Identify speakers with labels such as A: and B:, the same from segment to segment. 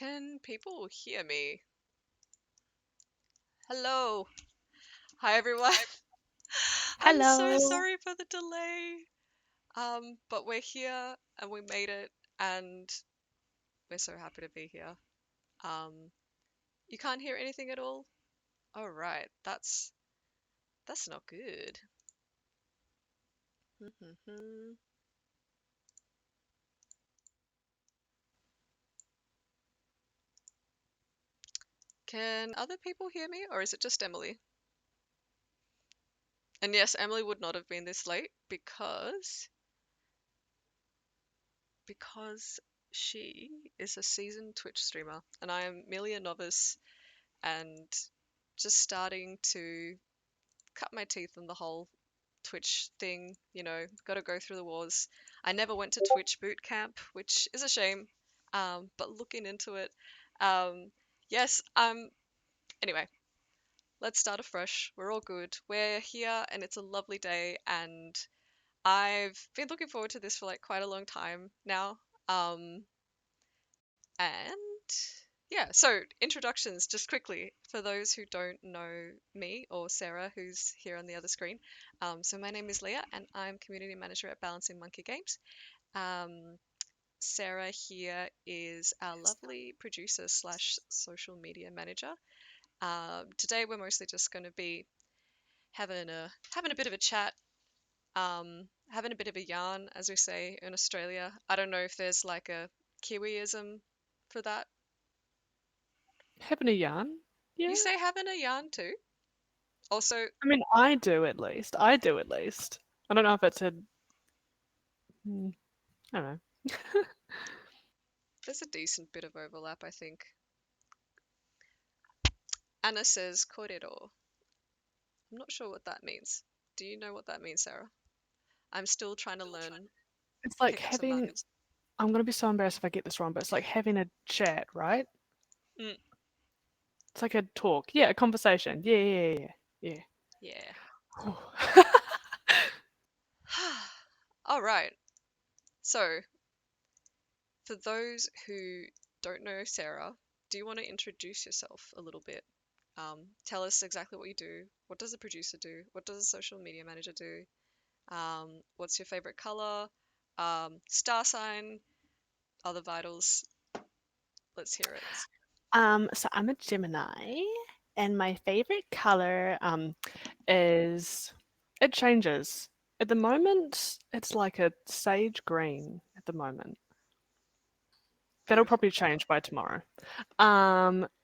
A: Can people hear me? Hello. Hi everyone. I'm so
B: Hello.
A: sorry for the delay. But we're here and we made it and we're so happy to be here. Um, you can't hear anything at all? All right. That's not good. Can other people hear me or is it just Emily? And yes, Emily would not have been this late because she is a seasoned Twitch streamer and I am merely a novice and just starting to cut my teeth on the whole Twitch thing. Got to go through the wars. I never went to Twitch boot camp, which is a shame. But looking into it, um, yes. Anyway, let's start afresh. We're all good. We're here, and it's a lovely day, and I've been looking forward to this for like quite a long time now. Um, And yeah, so introductions just quickly for those who don't know me or Sarah, who's here on the other screen. So my name is Leah, and I'm community manager at Balancing Monkey Games. Um, Sarah here is our lovely producer slash social media manager. Today we're mostly just going to be having a bit of a chat, having a bit of a yarn, as we say in Australia. I don't know if there's like a Kiwiism for that.
B: Having a yarn?
A: You
B: Yeah.
A: say having a yarn too? Also,
B: I mean, I do at least. I do at least. I don't know if it's a. I don't know.
A: there's a decent bit of overlap, I think. Anna says corredor. I'm not sure what that means. Do you know what that means, Sarah? I'm still trying to learn,
B: It's like
A: pick up some
B: having.
A: markers.
B: I'm gonna be so embarrassed if I get this wrong, but it's like having a chat, right?
A: Mm,
B: It's like a talk. Yeah, a conversation. Yeah.
A: yeah.
B: Yeah.
A: All right. So, for those who don't know Sarah, do you want to introduce yourself a little bit? Tell us exactly what you do. What does a producer do? What does a social media manager do? What's your favorite color? Star sign, other vitals. Let's hear it.
B: So I'm a Gemini, and my favorite color is it changes. At the moment, it's like a sage green at the moment. That'll
A: Ooh,
B: probably change by tomorrow.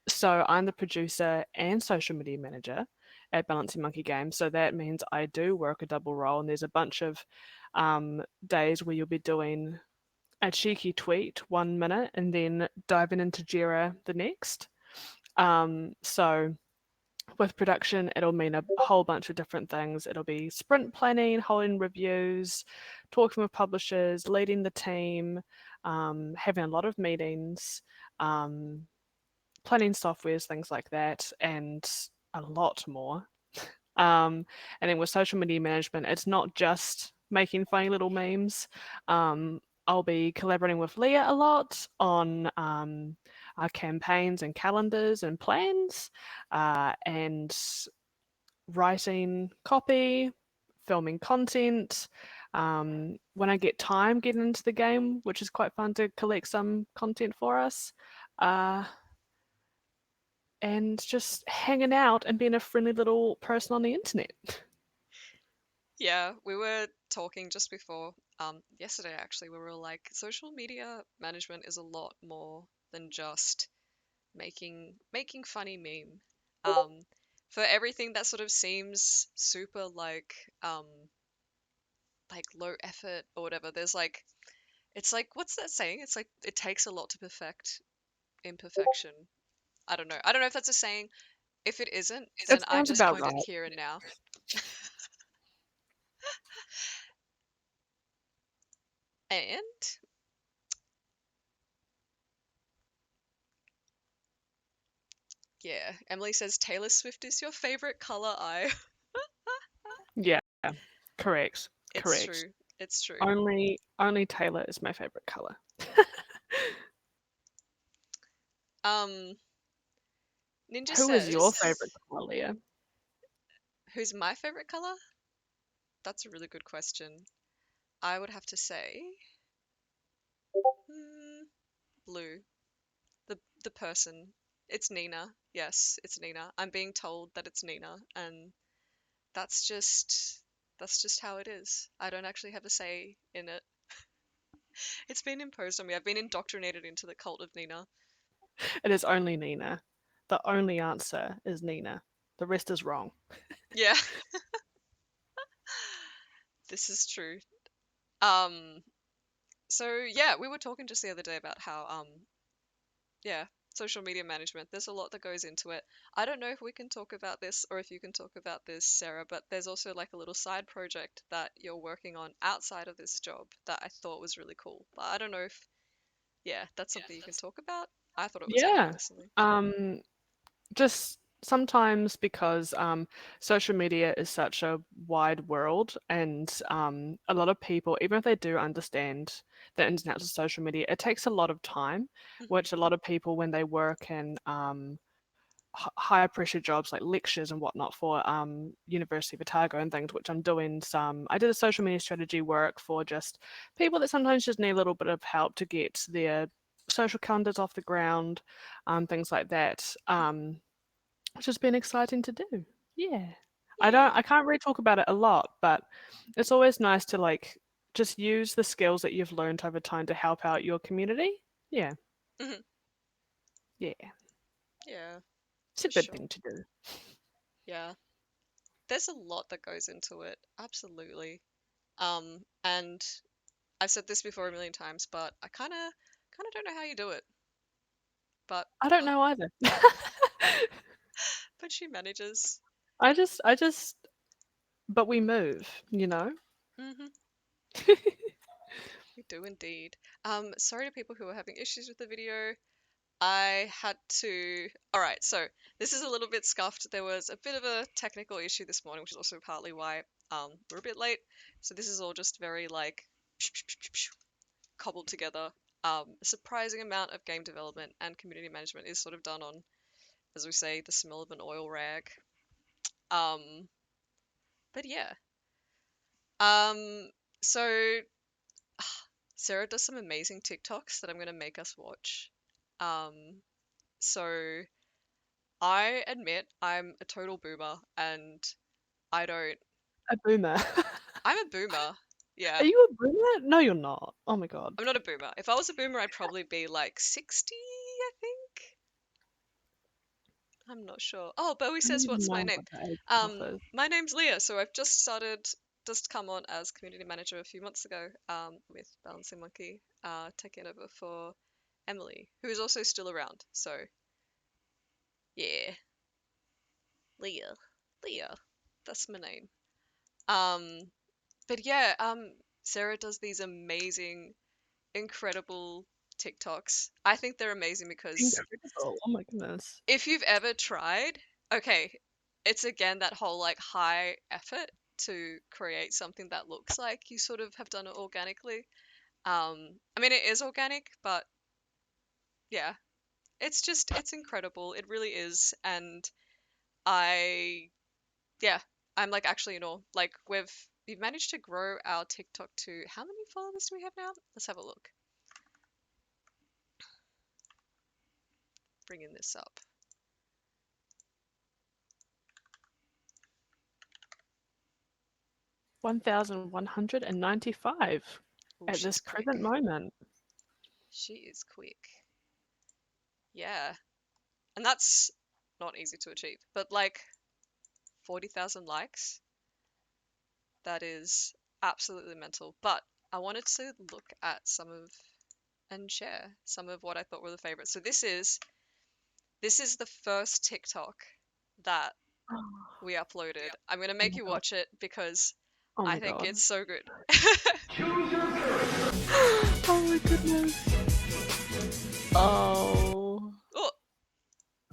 B: So I'm the producer and social media manager at Balancing Monkey Games. So that means I do work a double role, and there's a bunch of days where you'll be doing a cheeky tweet 1 minute and then diving into Jira the next. So with production, it'll mean a whole bunch of different things. It'll be sprint planning, holding reviews, talking with publishers, leading the team, having a lot of meetings, um, planning softwares, things like that, and a lot more. And then with social media management, it's not just making funny little memes. I'll be collaborating with Leah a lot on our campaigns and calendars and plans, and writing copy, filming content. When I get time getting into the game, which is quite fun to collect some content for us. Uh, and just hanging out and being a friendly little person on the internet.
A: yeah, we were talking just before, yesterday actually, we were like, social media management is a lot more than just making funny meme. Um, for everything that sort of seems super like low effort or whatever, there's like it's like what's that saying? It's like it takes a lot to perfect imperfection. I don't know. I don't know if that's a saying. If it isn't,
B: It
A: then I
B: sounds
A: just
B: about
A: coined it
B: right.
A: here and now. And yeah, Emily says Taylor Swift is your favorite color eye.
B: Yeah, correct.
A: It's
B: Correct.
A: true. It's true.
B: Only Taylor is my favorite color.
A: Um, Ninja
B: Who is your
A: says,
B: favorite color, Leah?
A: who's my favorite color? That's a really good question. I would have to say, hmm, blue. The person. It's Nina. Yes, it's Nina. I'm being told that it's Nina, and that's just that's just how it is. I don't actually have a say in it. It's been imposed on me. I've been indoctrinated into the cult of Nina.
B: It is only Nina. The only answer is Nina. The rest is wrong.
A: Yeah, this is true. Um, so yeah, we were talking just the other day about how yeah, social media management. There's a lot that goes into it. I don't know if we can talk about this or if you can talk about this, Sarah, but there's also like a little side project that you're working on outside of this job that I thought was really cool. But I don't know if, yeah, that's something you can talk about. I thought it was cool
B: Yeah.
A: personally.
B: Um, just sometimes because social media is such a wide world, and a lot of people, even if they do understand the ins and outs of social media, it takes a lot of time,
A: Hmm.
B: which a lot of people, when they work in higher pressure jobs like lectures and whatnot for University of Otago and things, which I'm doing some. I did a social media strategy work for just people that sometimes just need a little bit of help to get their social calendars off the ground, things like that, which has been exciting to do. Yeah.
A: Yeah.
B: I can't really talk about it a lot, but it's always nice to like just use the skills that you've learned over time to help out your community. Yeah.
A: Hmm.
B: Yeah.
A: Yeah,
B: It's a
A: for
B: good
A: sure.
B: thing to do.
A: Yeah. There's a lot that goes into it. Absolutely. And I've said this before a million times, but I kind of don't know how you do it. But
B: I don't know either.
A: but she manages.
B: I just but we move, you know?
A: Hmm. We do indeed. Sorry to people who are having issues with the video. I had to. All right, so this is a little bit scuffed. There was a bit of a technical issue this morning, which is also partly why we're a bit late. So this is all just very like cobbled together. A surprising amount of game development and community management is sort of done on, as we say, the smell of an oil rag. Um, but yeah. Um, so Sarah does some amazing TikToks that I'm gonna make us watch. So I admit I'm a total boomer and I don't.
B: A boomer.
A: I'm a boomer.
B: Are
A: Yeah,
B: you a boomer? No, you're not. Oh my god.
A: I'm not a boomer. If I was a boomer, I'd probably be like 60, I think. I'm not sure. Oh, Bowie
B: I don't
A: says,
B: even
A: "What's my
B: know
A: name?"
B: what the age cutoff is.
A: My name's Leah. So I've just started, just come on as community manager a few months ago. With Balancing Monkey, taking over for Emily, who is also still around. So yeah, Leah, Leah, that's my name. Um, but yeah, Sarah does these amazing, incredible TikToks. I think they're amazing because
B: Incredible. Oh my goodness.
A: if you've ever tried, okay, it's again that whole like high effort to create something that looks like you sort of have done it organically. I mean, it is organic, but yeah, it's incredible. It really is. And I, yeah, I'm like actually in awe. Like we've managed to grow our TikTok to how many followers do we have now? Let's have a look. Bringing this up.
B: 1,195
A: Oh,
B: at
A: she's
B: this present
A: quick.
B: moment.
A: She is quick. Yeah. And that's not easy to achieve. But like 40,000 likes, that is absolutely mental. But I wanted to look at some of and share some of what I thought were the favorites. So this is the first TikTok that we uploaded. I'm gonna
B: Oh
A: make
B: my
A: you
B: god.
A: watch it because
B: Oh
A: I
B: my
A: think
B: god.
A: it's so good.
B: Oh my goodness. Oh.
A: Oh,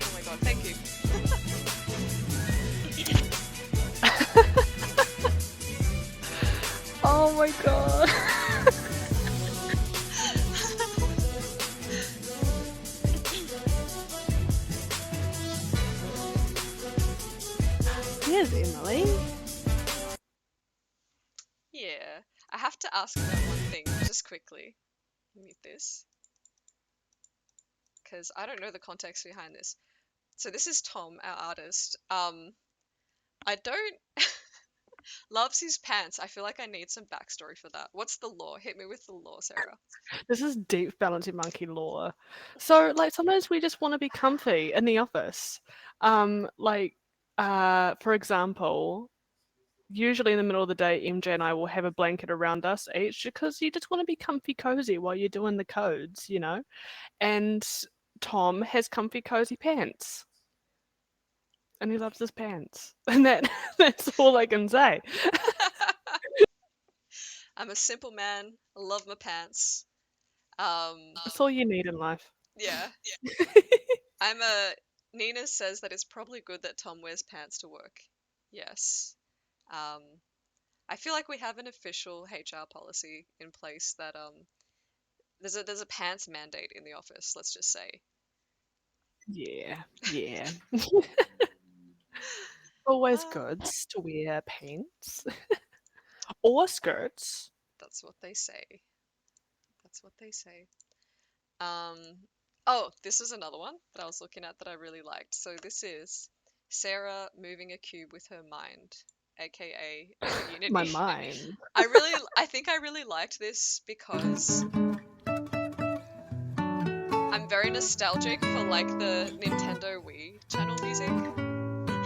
A: oh my god, thank you.
B: Oh my god. Cheers, Emily.
A: Yeah. I have to ask about one thing just quickly. Mute this because I don't know the context behind this. So this is Tom, our artist. I don't loves his pants. I feel like I need some backstory for that. What's the lore? Hit me with the lore, Sarah.
B: This is deep balancing monkey lore. So, like, sometimes we just want to be comfy in the office. Like, for example, usually in the middle of the day, MJ and I will have a blanket around us each because you just want to be comfy cozy while you're doing the codes, you know? And Tom has comfy cozy pants. And he loves his pants. And that's all I can say.
A: I'm a simple man. I love my pants. Um,
B: That's all you need in life.
A: yeah. I'm a Nina says that it's probably good that Tom wears pants to work. Yes. Um, I feel like we have an official HR policy in place that there's a pants mandate in the office, let's just say.
B: Yeah, yeah. Always
A: Ah,
B: good to wear pants or skirts.
A: that's what they say. That's what they say. Um, oh, this is another one that I was looking at that I really liked. So this is Sarah moving a cube with her mind, aka
B: My
A: Unity.
B: mind.
A: I think I really liked this because I'm very nostalgic for like the Nintendo Wii channel music.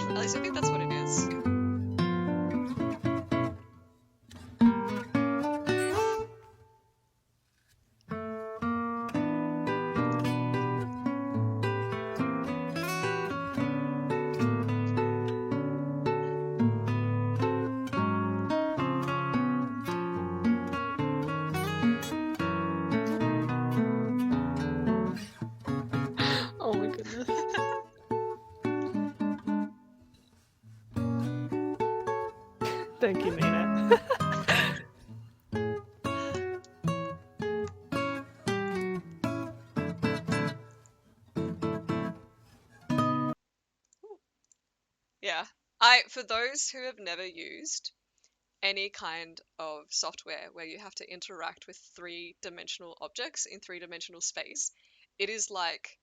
A: At least I think that's what it is.
B: Oh my goodness. Thank you, Nina.
A: Yeah. I for those who have never used any kind of software where you have to interact with three-dimensional objects in three-dimensional space, it is like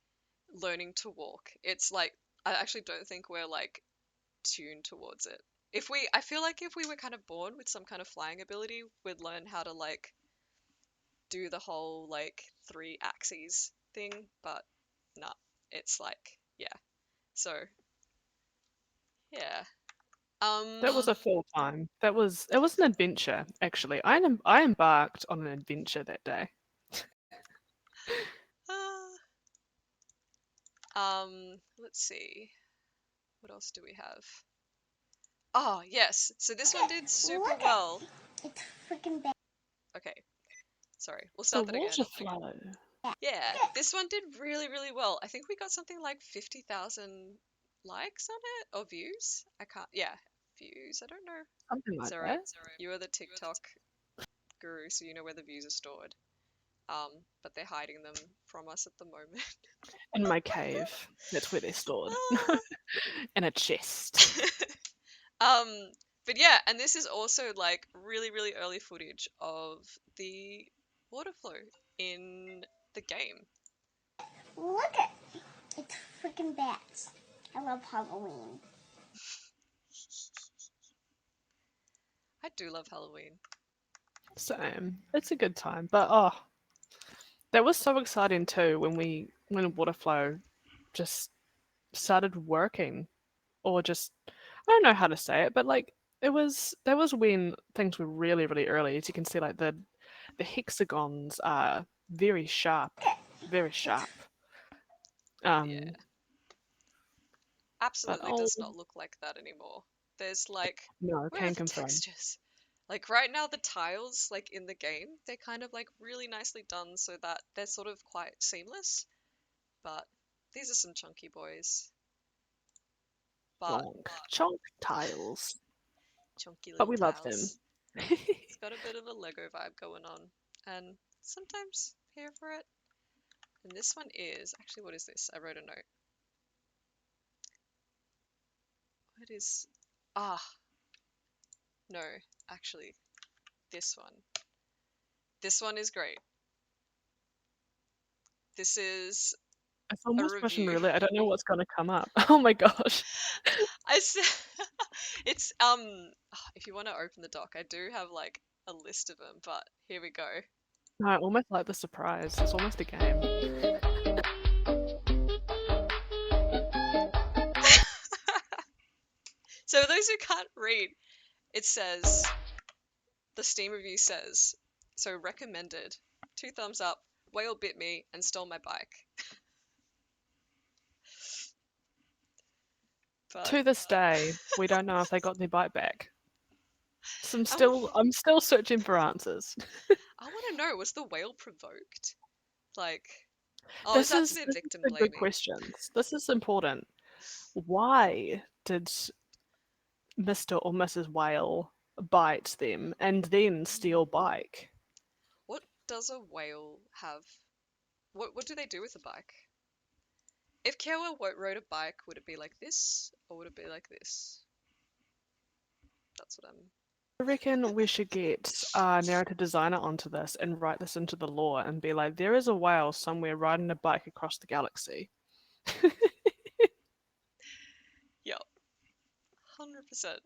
A: learning to walk. It's like I actually don't think we're like tuned towards it. I feel like if we were kind of born with some kind of flying ability, we'd learn how to like do the whole like three axes thing, but nah, it's like yeah. So yeah.
B: That was a full time. It was an adventure, actually. I embarked on an adventure that day.
A: Uh, let's see. What else do we have? Oh, yes. So this one did super well.
C: It's freaking bad.
A: Okay, sorry. We'll
B: The
A: start that again.
B: water flow.
A: Yeah, this one did really, really well. I think we got something like 50,000 likes on it or views. I can't, yeah, views. I don't know.
B: Something like
A: Sorry,
B: that.
A: you are the TikTok guru, so you know where the views are stored. But they're hiding them from us at the moment.
B: In my cave. That's where they're stored. In a chest.
A: Um, but yeah, and this is also like really, really early footage of the water flow in the game.
C: Look at it's freaking bats. I love Halloween.
A: I do love Halloween.
B: Same. It's a good time. But oh, that was so exciting too when water flow just started working. Or just I don't know how to say it, but like that was when things were really, really early. As you can see, like the hexagons are very sharp, very
C: It's
B: sharp.
A: Yeah,
B: Um, but
A: absolutely
B: oh
A: does not look like that anymore. There's like,
B: no,
A: where are
B: can
A: the
B: confirm.
A: textures? Like right now, the tiles like in the game, they're kind of like really nicely done so that they're sort of quite seamless. But these are some chunky boys. But
B: Chonk, chonk tiles,
A: chunky
B: but
A: little
B: we love them.
A: tiles. It's got a bit of a Lego vibe going on, and sometimes here for it. And this one is actually, what is this? I wrote a note. What is? Ah, no, actually, this one. This one is great. This is
B: It's
A: a
B: almost Russian
A: review.
B: roulette. I don't know what's gonna come up. Oh my gosh.
A: I said it's if you want to open the doc, I do have like a list of them, but here we go.
B: No, I almost like the surprise. It's almost a game.
A: So those who can't read, it says the Steam review says, so recommended, 2 thumbs up, whale bit me and stole my bike. But
B: To this day, we don't know if they got their bike back. So
A: I, w-
B: I'm still searching for answers.
A: I want to know, was the whale provoked? Like, oh, that's a bit
B: This is
A: victim
B: the good
A: blaming.
B: questions. This is important. Why did Mr. or Mrs. Whale bite them and then steal bike?
A: What does a whale have? What do they do with a bike? If Kewa rode a bike, would it be like this or would it be like this? That's what I'm.
B: I reckon we should get a narrative designer onto this and write this into the lore and be like, there is a whale somewhere riding a bike across the galaxy.
A: Yep, 100%.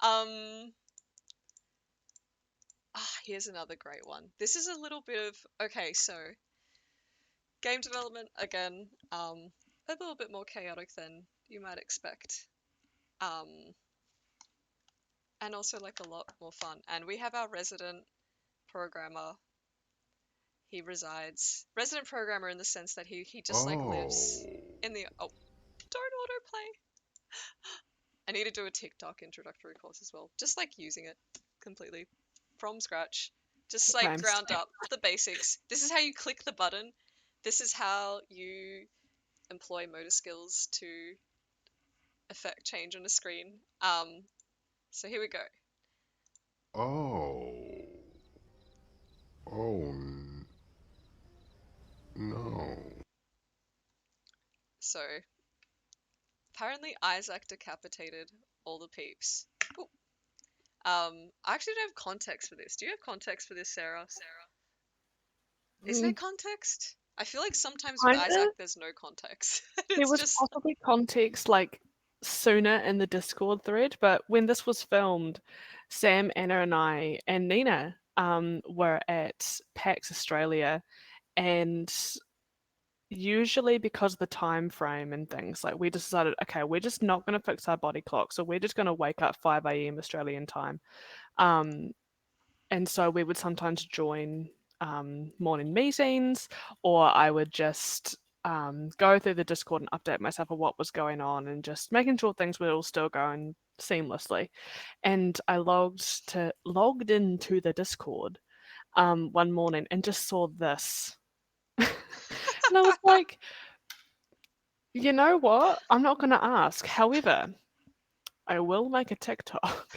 A: Um. Here's another great one. This is a little bit of okay. So game development again. A little bit more chaotic than you might expect. Um, and also like a lot more fun. And we have our resident programmer. He resides resident programmer in the sense that he just like lives
D: Oh.
A: in the don't autoplay. I need to do a TikTok introductory course as well. Just like using it completely from scratch. Just like
B: Okay,
A: ground up the basics. This is how you click the button. This is how you employ motor skills to affect change on a screen. So here we go.
D: Oh. Oh no.
A: So apparently Isaac decapitated all the peeps. Ooh. I actually don't have context for this. Do you have context for this, Sarah? Is there
B: mm,
A: context? I feel like sometimes with
B: kind
A: Isaac
B: of.
A: there's no context.
B: There
A: It's
B: was
A: just
B: possibly context like sooner in the Discord thread, but when this was filmed, Sam, Anna, and I and Nina were at PAX Australia, and usually because of the time frame and things, like we decided, okay, we're just not going to fix our body clock, so we're just going to wake up 5 a.m. Australian time. Um, and so we would sometimes join morning meetings, or I would just go through the Discord and update myself on what was going on and just making sure things were all still going seamlessly. And I logged into the Discord one morning and just saw this. And I was like, you know what? I'm not going to ask. However, I will make a TikTok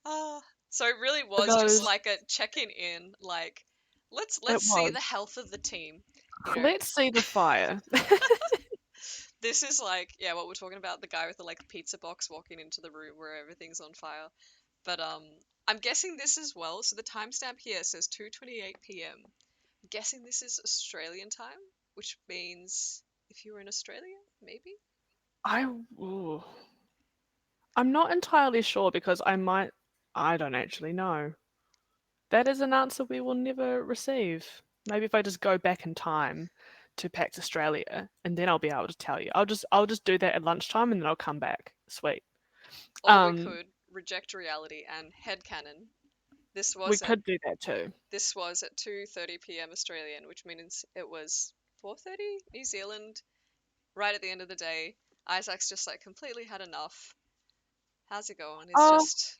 A: ah. So it really
B: for
A: was just
B: those.
A: like a checking in, like let's
B: It
A: see
B: was.
A: the health of the team. You know,
B: Let's see the fire.
A: this is like yeah, what we're talking about, the guy with the like pizza box walking into the room where everything's on fire. But I'm guessing this as well. So the timestamp here says 2:28 p.m. I'm guessing this is Australian time, which means if you were in Australia, maybe.
B: I. Ooh. I'm not entirely sure because I don't actually know. That is an answer we will never receive. Maybe if I just go back in time to PAX Australia and then I'll be able to tell you. I'll just do that at lunchtime and then I'll come back. Sweet.
A: Or we
B: Um,
A: could reject reality and headcanon. This
B: we
A: was at
B: could do that too.
A: this was at 2:30 p.m. Australian, which means it was 4:30 New Zealand. Right at the end of the day, Isaac's just like completely had enough. How's it going? He's
B: Oh,
A: just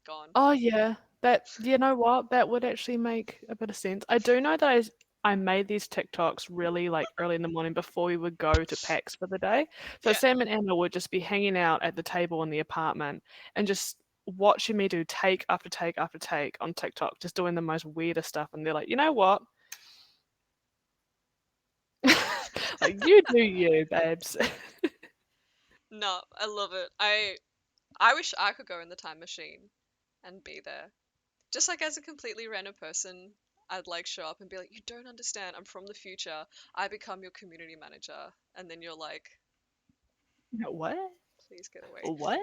A: gone.
B: oh yeah. That you know what? That would actually make a bit of sense. I do know that I made these TikToks really like early in the morning before we would go to PAX for the day. So
A: Yeah.
B: Sam and Anna would just be hanging out at the table in the apartment and just watching me do take after take after take on TikTok, just doing the most weirdest stuff. And they're like, you know what? Like you do you, babes.
A: I love it. I wish I could go in the time machine and be there. Just like as a completely random person, I'd like show up and be like, "You don't understand. I'm from the future. I become your community manager." And then you're like,
B: What?
A: "Please get away."
B: What?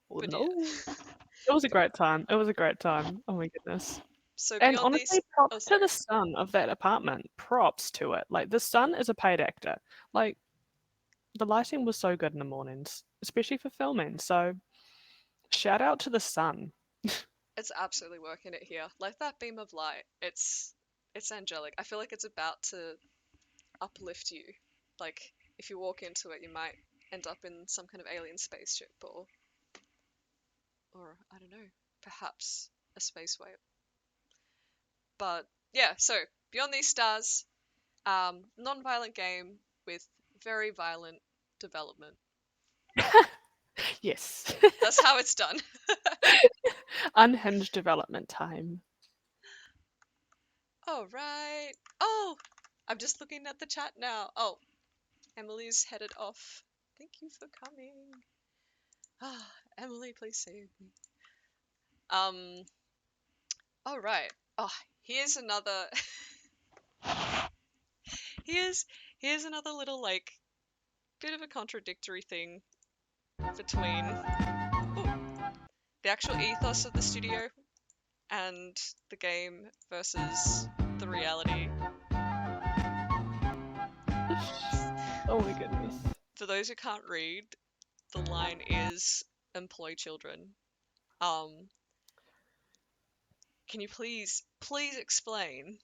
B: Well,
A: But
B: no.
A: yeah.
B: It was a great time. It was a great time. Oh my goodness.
A: So
B: And
A: beyond
B: honestly,
A: these, oh
B: props to
A: sorry.
B: the son of that apartment. Props to it. Like the son is a paid actor. Like the lighting was so good in the mornings, especially for filming. So shout out to the sun.
A: It's absolutely working it here. Like that beam of light, it's angelic. I feel like it's about to uplift you. Like if you walk into it, you might end up in some kind of alien spaceship or I don't know, perhaps a space whale. But yeah, so beyond these stars, non-violent game with very violent development.
B: Yes.
A: That's how it's done.
B: Unhinged development time.
A: All right. Oh, I'm just looking at the chat now. Oh, Emily's headed off. Thank you for coming. Ah, Emily, please save me. Um. All right. Oh, here's another. here's here's another little like bit of a contradictory thing between the actual ethos of the studio and the game versus the reality.
B: Oh my goodness.
A: For those who can't read, the line is employ children. Um, can you please explain?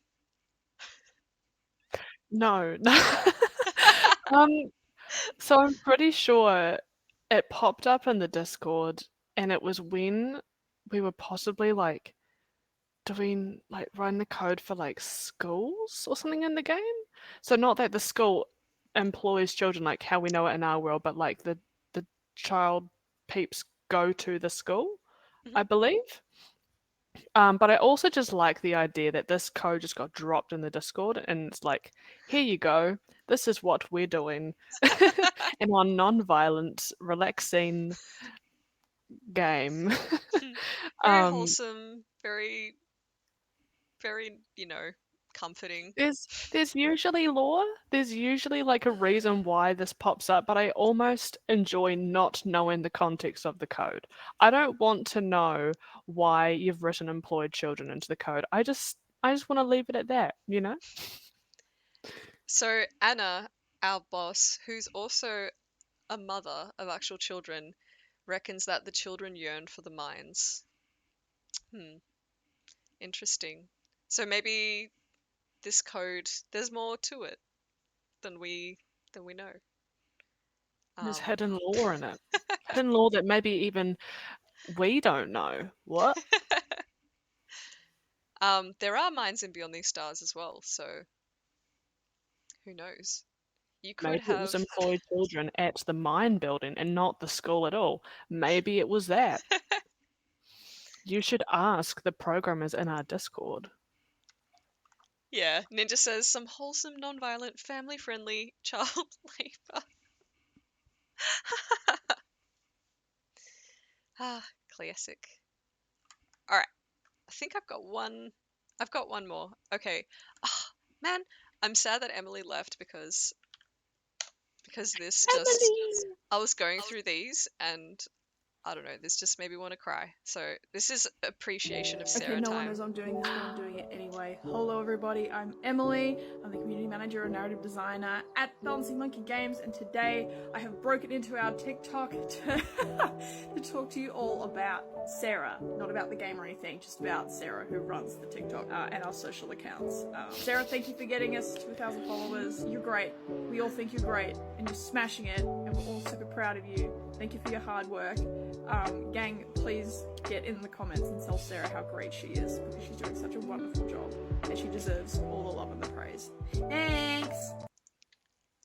B: No. um, so I'm pretty sure it popped up in the Discord and it was when we were possibly like doing like writing the code for like schools or something in the game. So not that the school employs children like how we know it in our world, but like the child peeps go to the school,
A: Mhm.
B: I believe. But I also just like the idea that this code just got dropped in the Discord and it's like, here you go. This is what we're doing in our non-violent, relaxing game.
A: Very
B: um,
A: wholesome, very, comforting.
B: there's usually lore. There's usually like a reason why this pops up, but I almost enjoy not knowing the context of the code. I don't want to know why you've written employed children into the code. I just want to leave it at that, you know?
A: So Anna, our boss, who's also a mother of actual children, reckons that the children yearn for the mines. Hmm, interesting. So maybe this code, there's more to it than we know.
B: There's
A: Um,
B: hidden lore in it. Hidden lore that maybe even we don't know. What?
A: there are mines in Beyond These Stars as well, so who knows? You could
B: Maybe it was
A: have.
B: employed children at the mine building and not the school at all. Maybe it was that. You should ask the programmers in our Discord.
A: Yeah, Ninja says some wholesome, non-violent, family-friendly child labor. Ah, classic. All right, I think I've got one. I've got one more. Okay. Ah, man, I'm sad that Emily left because this just
B: Emily!
A: I was going through these and I don't know, this just made me want to cry. So this is appreciation of
E: Okay,
A: Sarah
E: no one
A: time.
E: knows I'm doing this, but I'm doing it anyway. Hello, everybody. I'm Emily. I'm the community manager and narrative designer at Balancing Monkey Games, and today I have broken into our TikTok to talk to you all about Sarah. Not about the game or anything, just about Sarah, who runs the TikTok and our social accounts. Sarah, thank you for getting us to 1,000 followers. You're great. We all think you're great, and you're smashing it, and we're all super proud of you. Thank you for your hard work. Gang, please get in the comments and tell Sarah how great she is, because she's doing such a wonderful job and she deserves all the love and the praise. Thanks!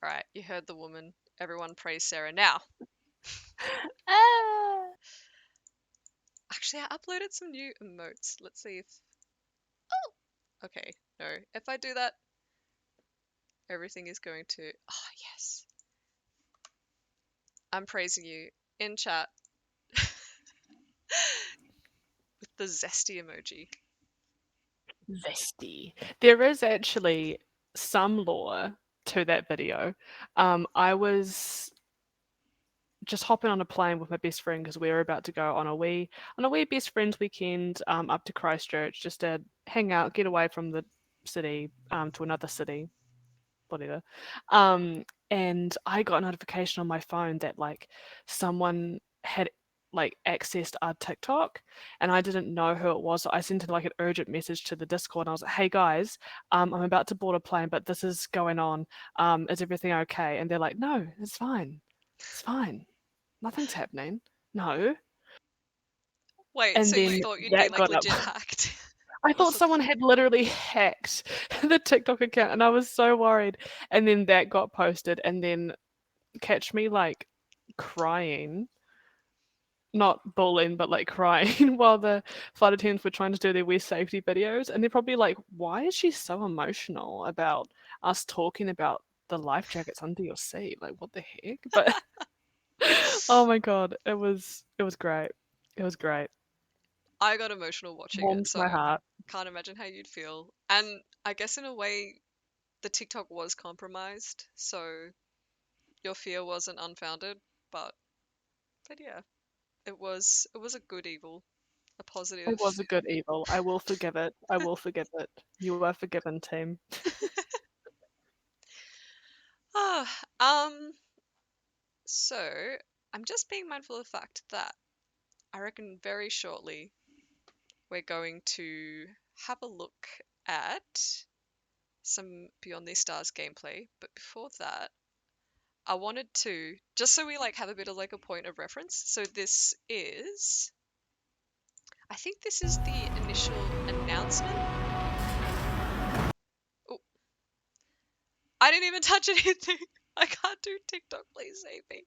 A: Alright, you heard the woman. Everyone praise Sarah. Now,
B: Ah!
A: actually, I uploaded some new emotes. Let's see if. Okay, no. If I do that, everything is going to. Oh, yes. I'm praising you. in chat with the zesty emoji.
B: Zesty. There is actually some lore to that video. I was just hopping on a plane with my best friend because we were about to go on a wee best friends weekend up to Christchurch just to hang out, get away from the city to another city, whatever. And I got a notification on my phone that like someone had like accessed our TikTok and I didn't know who it was. So I sent like an urgent message to the Discord and I was like, hey guys, I'm about to board a plane, but this is going on. Is everything okay? And they're like, no, it's fine. It's fine. Nothing's happening. No.
A: Wait,
B: And
A: so you
B: then
A: thought you'd be
B: that
A: like
B: got up.
A: legit hacked?
B: I
A: Was
B: thought
A: it?
B: someone had literally hacked the TikTok account and I was so worried. And then that got posted and then catch me like crying, not bawling, but like crying while the flight attendants were trying to do their West safety videos. And they're probably like, why is she so emotional about us talking about the life jackets under your seat? Like, what the heck? But oh my god, it was great. It was great.
A: I got emotional watching it,
B: Warmed
A: so
B: my heart.
A: can't imagine how you'd feel. And I guess in a way, the TikTok was compromised, so your fear wasn't unfounded. But yeah, it was a good evil, a
B: It
A: positive.
B: was a good evil. I will forgive it. I will forgive it. You are forgiven, team.
A: Ah, so I'm just being mindful of the fact that I reckon very shortly we're going to have a look at some Beyond These Stars gameplay. But before that, I wanted to, just so we like have a bit of like a point of reference. So I think this is the initial announcement. Oh, I didn't even touch anything. I can't do TikTok, please save me.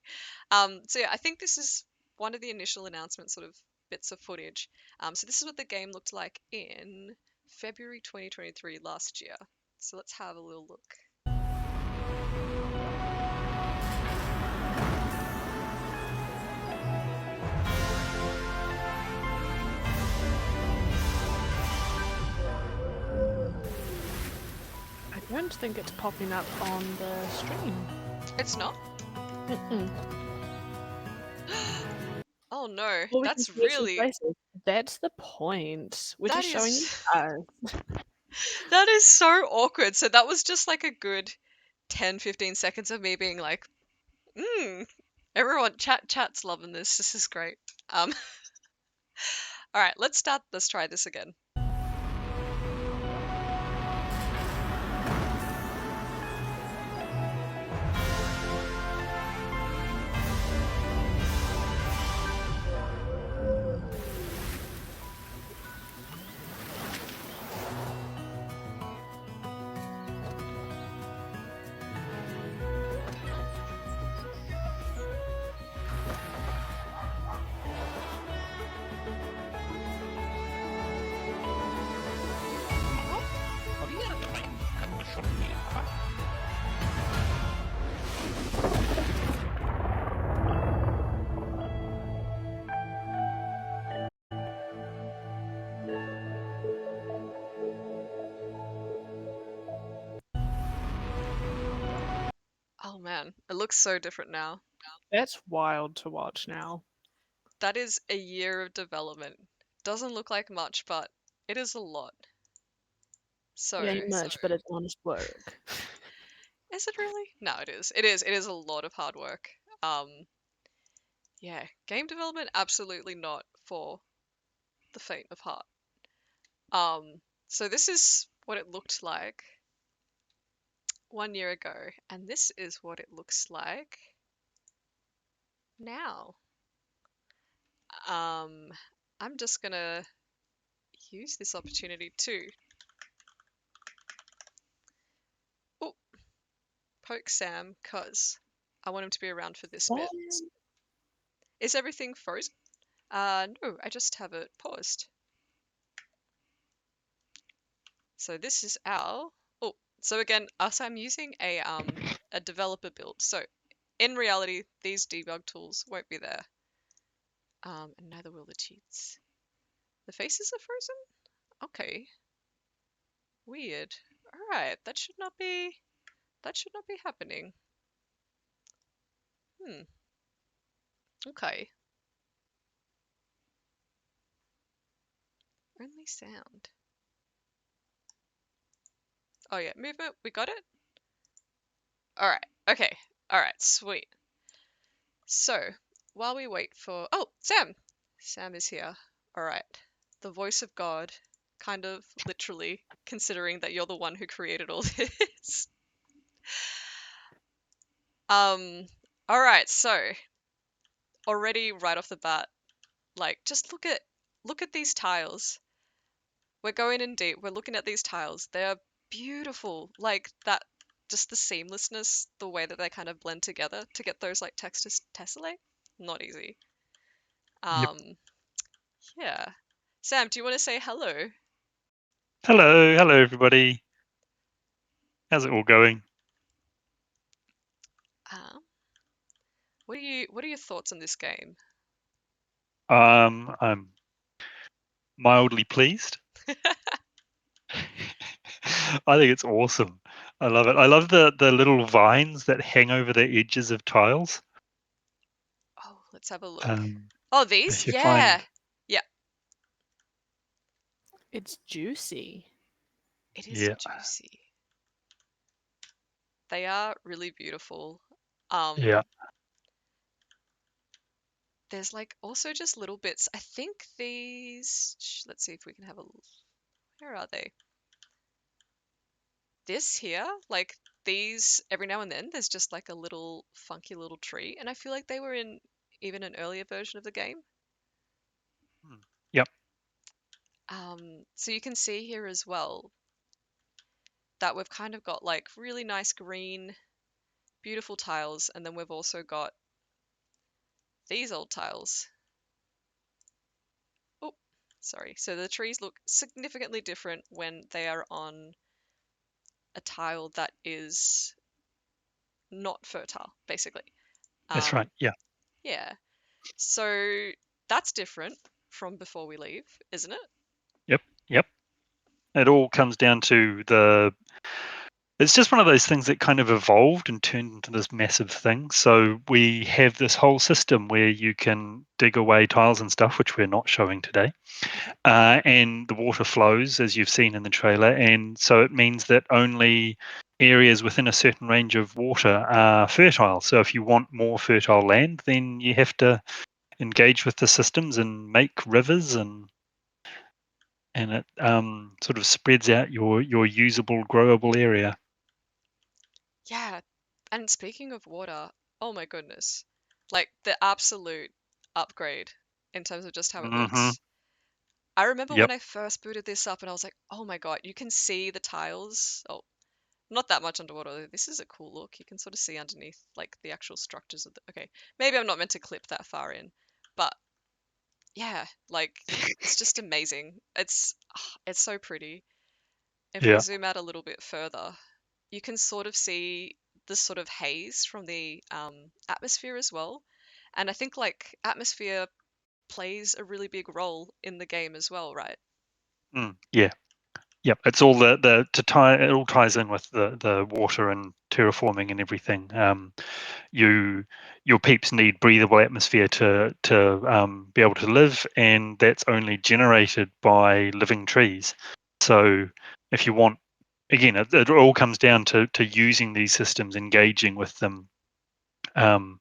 A: So yeah, I think this is one of the initial announcement sort of bits of footage. So this is what the game looked like in February 2023 last year. So let's have a little look.
B: I don't think it's popping up on the stream.
A: It's not.
B: Mm-mm.
A: Oh no,
B: All we can
A: that's
B: see is some
A: really
B: faces. That's the point. We're
A: that
B: just showing you
A: is
B: us.
A: that is so awkward. So that was just like a good 10-15 seconds of me being like, everyone chat's loving this. This is great. Um all right, let's try this again. Oh man, it looks so different now.
B: That's wild to watch now.
A: That is a year of development. Doesn't look like much, but it is a lot.
B: It
A: So,
B: ain't much, but it's honest work.
A: is it really? No, it is. It is. It is a lot of hard work. Yeah, game development absolutely not for the faint of heart. So this is what it looked like 1 year ago, and this is what it looks like now. I'm just gonna use this opportunity to oh, poke Sam because I want him to be around for this bit.
B: What?
A: Is everything frozen? No, I just have it paused. So this is our oh, so again, us I'm using a developer build. So in reality, these debug tools won't be there. And neither will the teats. The faces are frozen? Okay. Weird. Alright, that should not be happening. Okay. Only sound. Oh yeah, movement, we got it? Alright, okay. Alright, sweet. So, while we wait for... Oh, Sam! Sam is here. Alright. The voice of God, kind of literally, considering that you're the one who created all this. Alright, so, already right off the bat, like, just look at these tiles. We're going in deep. We're looking at these tiles. They're beautiful. Like that, just the seamlessness, the way that they kind of blend together to get those like textures tessellate. Not easy.
F: Yep.
A: Yeah. Sam, do you want to say hello?
F: Hello, everybody. How's it all going?
A: Um, what are your thoughts on this game?
F: I'm mildly pleased. I think it's awesome. I love it. I love the little vines that hang over the edges of tiles.
A: Oh, let's have a look.
F: Um,
A: Oh, these?
F: if you
A: Yeah.
F: find,
A: Yeah,
B: It's juicy.
A: it is
F: yeah,
A: juicy. They are really beautiful. Um,
F: yeah,
A: there's like also just little bits. I think these, let's see if we can have a, where are they? This here, like these, every now and then, there's just like a little funky little tree, and I feel like they were in even an earlier version of the game.
F: yep,
A: So you can see here as well that we've kind of got like really nice green, beautiful tiles, and then we've also got these old tiles. Oh, sorry. So the trees look significantly different when they are on a tile that is not fertile, basically.
F: that's
A: Um,
F: right. Yeah,
A: yeah. So that's different from before we leave, isn't it?
F: yep, yep. It all comes down to it's just one of those things that kind of evolved and turned into this massive thing. So we have this whole system where you can dig away tiles and stuff, which we're not showing today. And the water flows, as you've seen in the trailer. And so it means that only areas within a certain range of water are fertile. So if you want more fertile land, then you have to engage with the systems and make rivers, and it sort of spreads out your usable, growable area.
A: Yeah. And speaking of water, oh my goodness. Like the absolute upgrade in terms of just how it
F: Hmm.
A: looks. I remember when
F: Yep.
A: I first booted this up and I was like, oh my God, you can see the tiles. Oh, not that much underwater. This is a cool look. You can sort of see underneath like the actual structures of the. Okay, maybe I'm not meant to clip that far in, but yeah, like it's just amazing. It's so pretty. If we
F: Yeah.
A: zoom out a little bit further, you can sort of see the sort of haze from the atmosphere as well. And I think like atmosphere plays a really big role in the game as well, right?
F: Yeah. Yep, it's all the to tie it all ties in with the water and terraforming and everything. You your peeps need breathable atmosphere to be able to live, and that's only generated by living trees. So if you want, again, it all comes down to using these systems, engaging with them, um,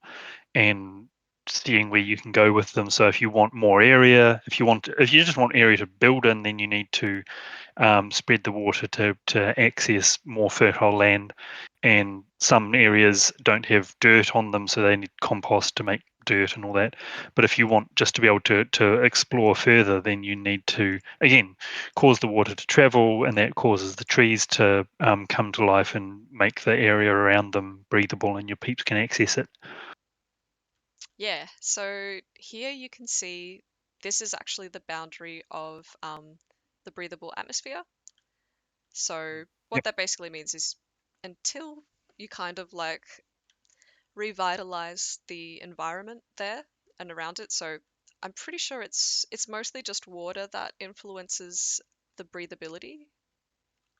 F: and seeing where you can go with them. So if you want more area, if you just want area to build in, then you need to spread the water to access more fertile land. And some areas don't have dirt on them, so they need compost to make dirt and all that. But if you want just to be able to explore further, then you need to, again, cause the water to travel, and that causes the trees to come to life and make the area around them breathable, and your peeps can access it.
A: Yeah, so here you can see this is actually the boundary of the breathable atmosphere. So what
F: Yep.
A: that basically means is until you kind of like revitalize the environment there and around it. So I'm pretty sure it's mostly just water that influences the breathability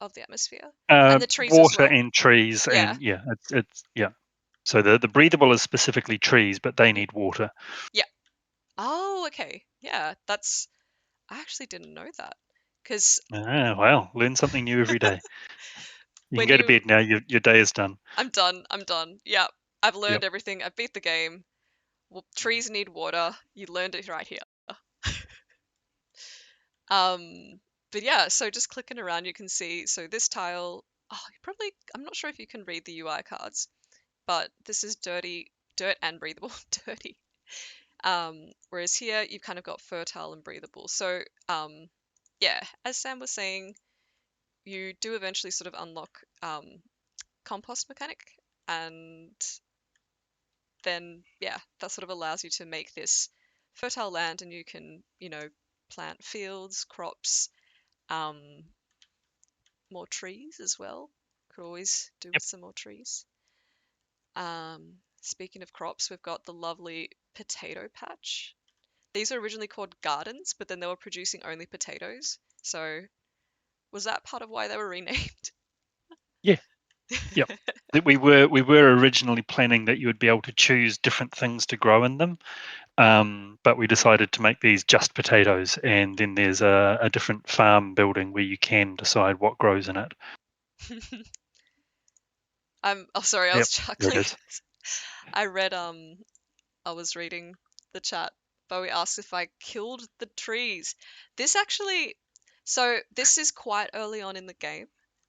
A: of the atmosphere, and the trees as
F: Water
A: well.
F: and trees,
A: Yeah.
F: and it's yeah. So the breathable is specifically trees, but they need water.
A: Yeah. Oh, okay. Yeah, that's. I actually didn't know that, because
F: Well, learn something new every day. You can
A: when
F: go to
A: you,
F: bed now. Your day is done.
A: I'm done. I'm done. Yeah, I've
F: Yep.
A: learned everything. I've beat the game. Well, trees need water. You learned it right here. Um, but yeah, so just clicking around, you can see. So this tile. Oh, you probably. I'm not sure if you can read the UI cards, but this is dirty, dirt and breathable, dirty. Whereas here you've kind of got fertile and breathable. So yeah, as Sam was saying, you do eventually sort of unlock compost mechanic, and then yeah, that sort of allows you to make this fertile land, and you can, plant fields, crops, um, more trees as well. Could always do with
F: Yep.
A: some more trees. Speaking of crops, we've got the lovely potato patch. These were originally called gardens, but then they were producing only potatoes. So was that part of why they were renamed?
F: Yeah. Yep. That we were originally planning that you would be able to choose different things to grow in them, but we decided to make these just potatoes, and then there's a different farm building where you can decide what grows in it.
A: Oh, sorry, I
F: Yep.
A: was
F: There it
A: chuckling.
F: is.
A: I read I was reading the chat. Bowie asked if I killed the trees. This actually, so this is quite early on in the game.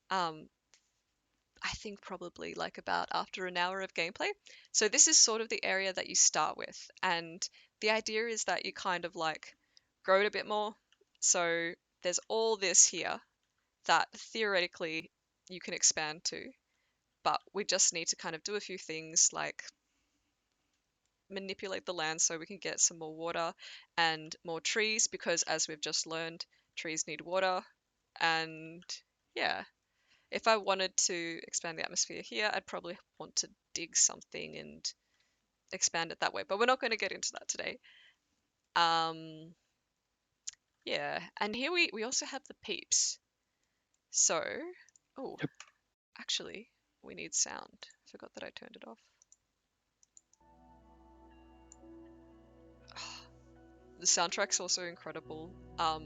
A: I think probably like about after an hour of gameplay. So this is sort of the area that you start with, and the idea is that you kind of like grow it a bit more. So there's all this here that theoretically you can expand to, but we just need to kind of do a few things like manipulate the land so we can get some more water and more trees, because as we've just learned, trees need water. And yeah, if I wanted to expand the atmosphere here, I'd probably want to dig something and expand it that way, but we're not going to get into that today. Yeah, and here we also have the peeps. So, oh,
F: Yep.
A: actually, we need sound. Forgot that I turned it off. The soundtrack's also incredible. I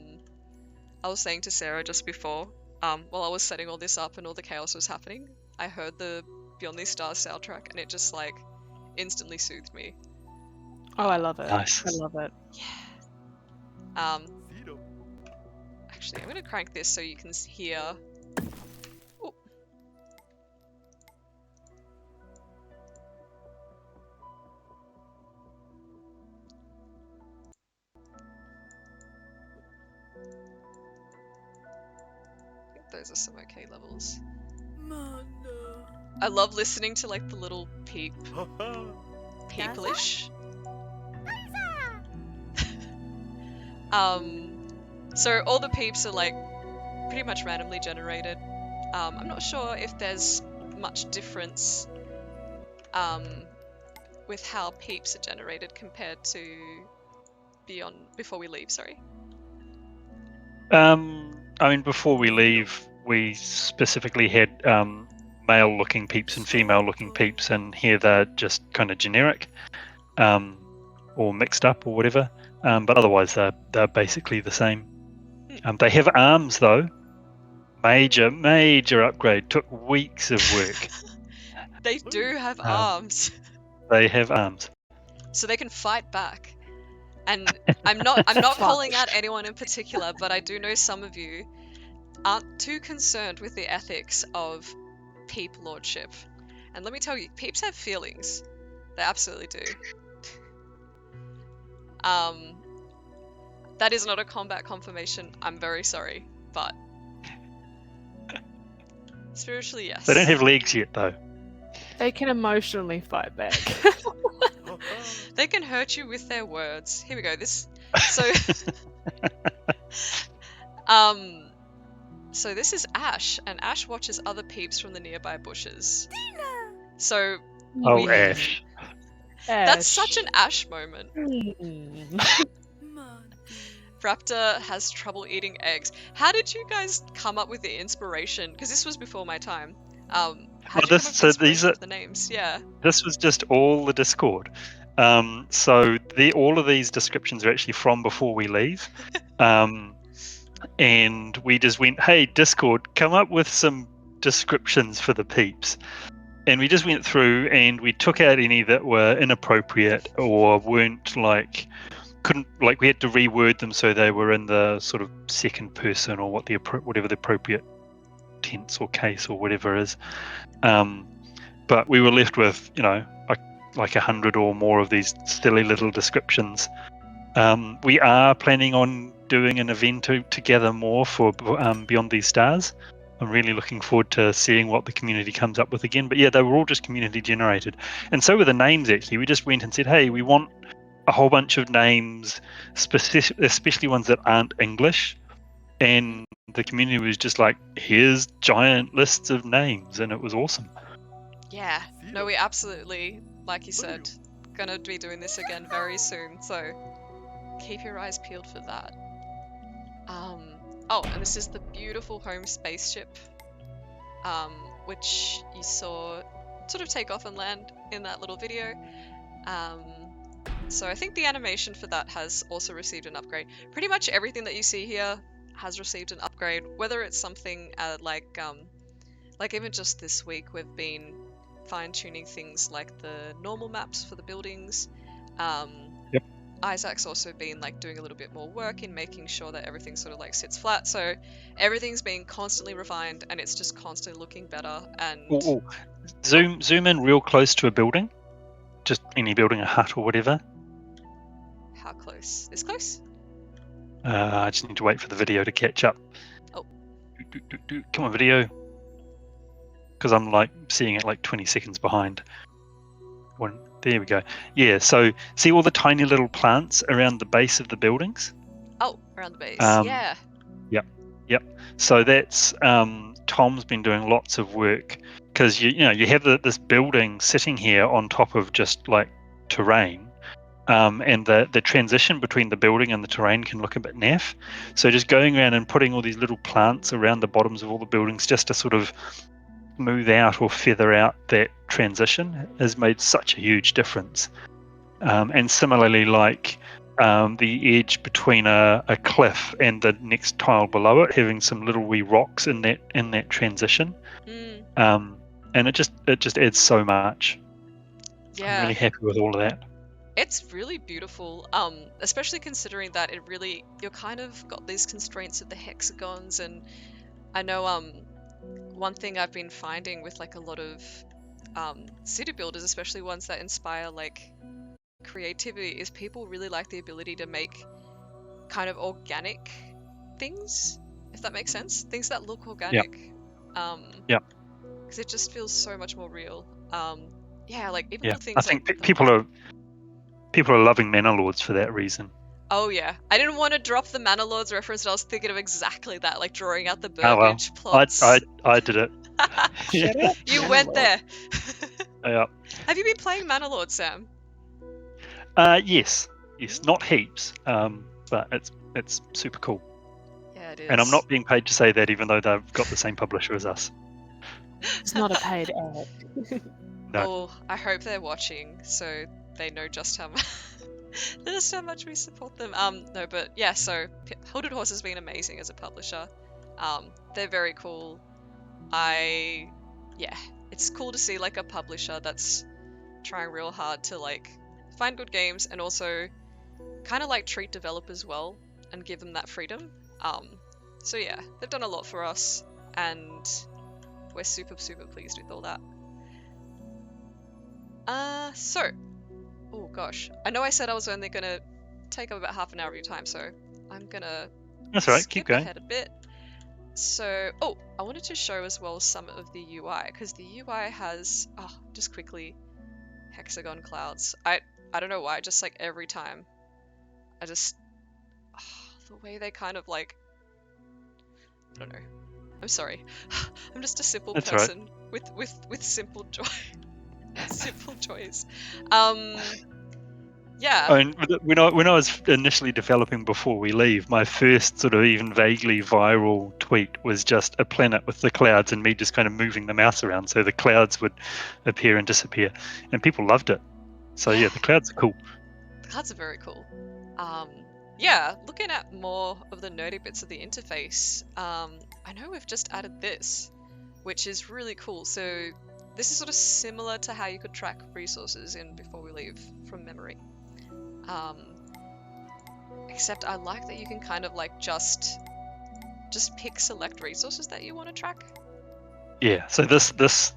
A: was saying to Sarah just before, while I was setting all this up and all the chaos was happening, I heard the Beyond These Stars soundtrack, and it just like instantly soothed me.
B: Oh, I love it.
F: Nice.
B: I love it.
A: Yeah. Actually, I'm gonna crank this so you can hear. Oh. I think those are some okay levels. I love listening to like the little peeplish. So all the peeps are like pretty much randomly generated. I'm not sure if there's much difference with how peeps are generated compared to before we leave. Sorry.
F: I mean, before we leave, we specifically had male-looking peeps and female-looking peeps, and here they're just kind of generic, or mixed up or whatever. But otherwise, they're basically the same. They have arms though. Major upgrade. Took weeks of work.
A: They do have arms.
F: They have arms.
A: So they can fight back. And I'm not calling out anyone in particular, but I do know some of you aren't too concerned with the ethics of peep lordship. And let me tell you, peeps have feelings. They absolutely do. That is not a combat confirmation. I'm very sorry, but spiritually, yes.
F: They don't have legs yet though.
B: They can emotionally fight back.
A: They can hurt you with their words. Here we go. So this is Ash, and Ash watches other peeps from the nearby bushes. So
F: Oh, Ash.
A: that's such an Ash moment. Raptor has trouble eating eggs. How did you guys come up with the inspiration? Because this was before my time. How
F: Well,
A: did you come up with the inspiration for the names? Yeah.
F: This was just all the Discord. So all of these descriptions are actually from before we leave. And we just went, hey, Discord, come up with some descriptions for the peeps. And we just went through and we took out any that were inappropriate or weren't we had to reword them so they were in the sort of second person or whatever the appropriate tense or case or whatever is. But we were left with, like 100 or more of these silly little descriptions. We are planning on doing an event to gather more for Beyond These Stars. I'm really looking forward to seeing what the community comes up with again. But yeah, they were all just community generated. And so were the names, actually. We just went and said, hey, we want a whole bunch of names, especially ones that aren't English. And the community was just like, here's giant lists of names. And it was awesome.
A: Yeah. No, we absolutely, like you said, gonna be doing this again very soon. So keep your eyes peeled for that. Oh, and this is the beautiful home spaceship, which you saw sort of take off and land in that little video. So I think the animation for that has also received an upgrade. Pretty much everything that you see here has received an upgrade, whether it's something like even just this week we've been fine-tuning things like the normal maps for the buildings.
F: Yep.
A: Isaac's also been doing a little bit more work in making sure that everything sort of sits flat, so everything's being constantly refined and it's just constantly looking better. And
F: Zoom in real close to a building, just any building, a hut or whatever.
A: How close? This close?
F: I just need to wait for the video to catch up.
A: Oh.
F: Come on, video. Because I'm seeing it 20 seconds behind. There we go. Yeah, so see all the tiny little plants around the base of the buildings?
A: Oh, around the base. Yeah.
F: Yep. So that's Tom's been doing lots of work because you have this building sitting here on top of just terrain, and the transition between the building and the terrain can look a bit naff. So just going around and putting all these little plants around the bottoms of all the buildings just to sort of smooth out or feather out that transition has made such a huge difference. And similarly, the edge between a cliff and the next tile below it, having some little wee rocks in that transition. And it just adds so much.
A: Yeah.
F: I'm really happy with all of that.
A: It's really beautiful, especially considering that you're kind of got these constraints of the hexagons, and I know one thing I've been finding with a lot of city builders, especially ones that inspire creativity, is people really like the ability to make kind of organic things, if that makes sense. Things that look organic.
F: Yeah.
A: Because it just feels so much more real. Even
F: Yeah,
A: the things
F: I think people are loving Manor Lords for that reason.
A: Oh yeah, I didn't want to drop the Manor Lords reference, but I was thinking of exactly that, drawing out the Burbage plots.
F: I did it.
A: You went there.
F: Yeah.
A: Have you been playing Manor Lords, Sam?
F: Yes, not heaps, but it's super cool.
A: Yeah, it is.
F: And I'm not being paid to say that, even though they've got the same publisher as us.
B: It's not a paid ad.
F: No.
A: Oh, I hope they're watching so they know just how much we support them. No, but yeah, so Hooded Horse has been amazing as a publisher. They're very cool. It's cool to see a publisher that's trying real hard to find good games and also kind of treat developers well and give them that freedom. So yeah, they've done a lot for us and we're super, super pleased with all that. Oh gosh, I know I said I was only gonna take up about half an hour of your time, so I'm gonna
F: That's all right, keep going.
A: ahead a bit. So, I wanted to show as well some of the UI, because the UI has, just quickly, hexagon clouds. I don't know why, just every time, the way they kind of I don't know. I'm sorry. I'm just a simple
F: That's
A: person with simple joy. Simple joys. Yeah.
F: I mean, when I was initially developing before we leave, my first sort of even vaguely viral tweet was just a planet with the clouds and me just kind of moving the mouse around so the clouds would appear and disappear, and people loved it. So yeah, the clouds are cool.
A: The cards are very cool. Yeah, looking at more of the nerdy bits of the interface, I know we've just added this, which is really cool. So this is sort of similar to how you could track resources in Before We Leave from memory. Except I like that you can kind of like just pick select resources that you want to track.
F: Yeah. So this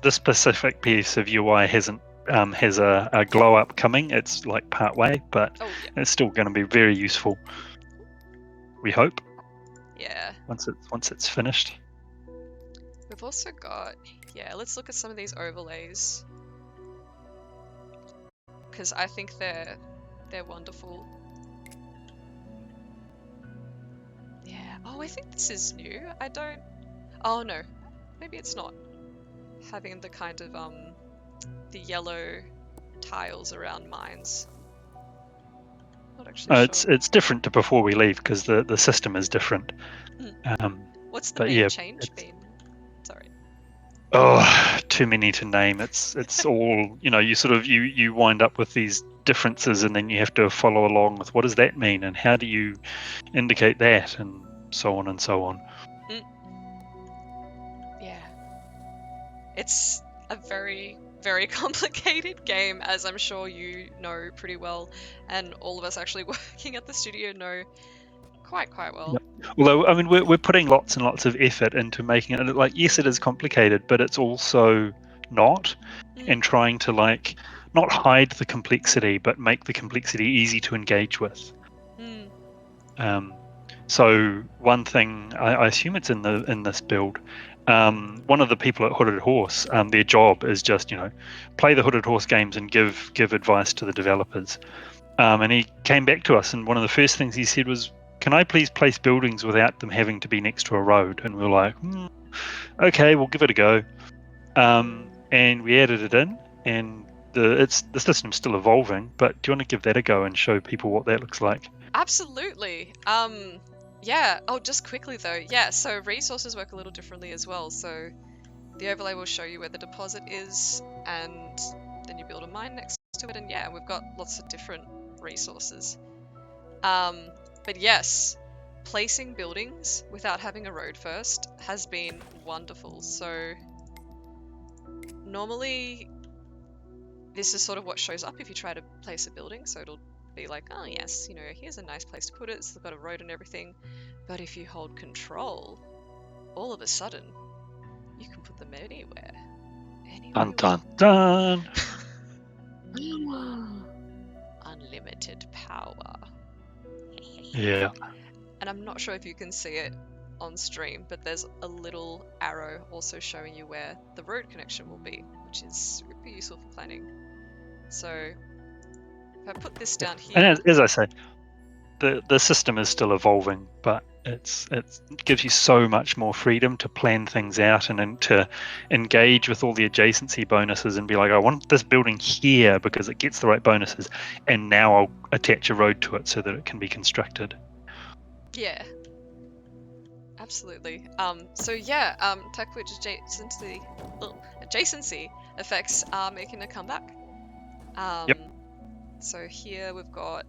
F: specific piece of UI hasn't has a glow up coming. It's like part way, but
A: Oh yeah.
F: it's still going to be very useful. We hope
A: Yeah.
F: once it's finished.
A: We've also got, yeah, let's look at some of these overlays, because I think they're wonderful. Yeah. Oh, I think this is new. I don't. Oh no, maybe it's not. Having the kind of the yellow tiles around mines. Not actually sure.
F: It's different to Before We Leave because the system is different.
A: What's the
F: but
A: main
F: yeah,
A: change been? Sorry.
F: Oh, too many to name. It's all, you sort of you wind up with these differences and then you have to follow along with what does that mean and how do you indicate that and so on and so on.
A: Yeah. It's a very, very complicated game, as I'm sure you know pretty well, and all of us actually working at the studio know quite well.
F: Yep. Although, I mean, we're putting lots and lots of effort into making it like, yes, it is complicated, but it's also not, and trying to like not hide the complexity, but make the complexity easy to engage with. So one thing, I assume it's in this build. One of the people at Hooded Horse, their job is just play the Hooded Horse games and give advice to the developers. And he came back to us, and one of the first things he said was, "Can I please place buildings without them having to be next to a road?" And we were like, "Okay, we'll give it a go." And we added it in, and the system's still evolving. But do you want to give that a go and show people what that looks like?
A: Absolutely. Yeah. Oh, just quickly though. Yeah. So resources work a little differently as well. So the overlay will show you where the deposit is, and then you build a mine next to it. And yeah, we've got lots of different resources. But yes, placing buildings without having a road first has been wonderful. So normally this is sort of what shows up if you try to place a building. So it'll be like, oh yes, here's a nice place to put it. It's got a road and everything. But if you hold control, all of a sudden, you can put them anywhere.
F: Dun dun dun.
A: Unlimited power.
F: Yeah.
A: And I'm not sure if you can see it on stream, but there's a little arrow also showing you where the road connection will be, which is super useful for planning. So if I put this down here,
F: and as I say, the system is still evolving, but it gives you so much more freedom to plan things out and then to engage with all the adjacency bonuses and be like, I want this building here because it gets the right bonuses, and now I'll attach a road to it so that it can be constructed.
A: Yeah, absolutely. So yeah, tech which adjacency effects are making a comeback.
F: Yep.
A: So here we've got,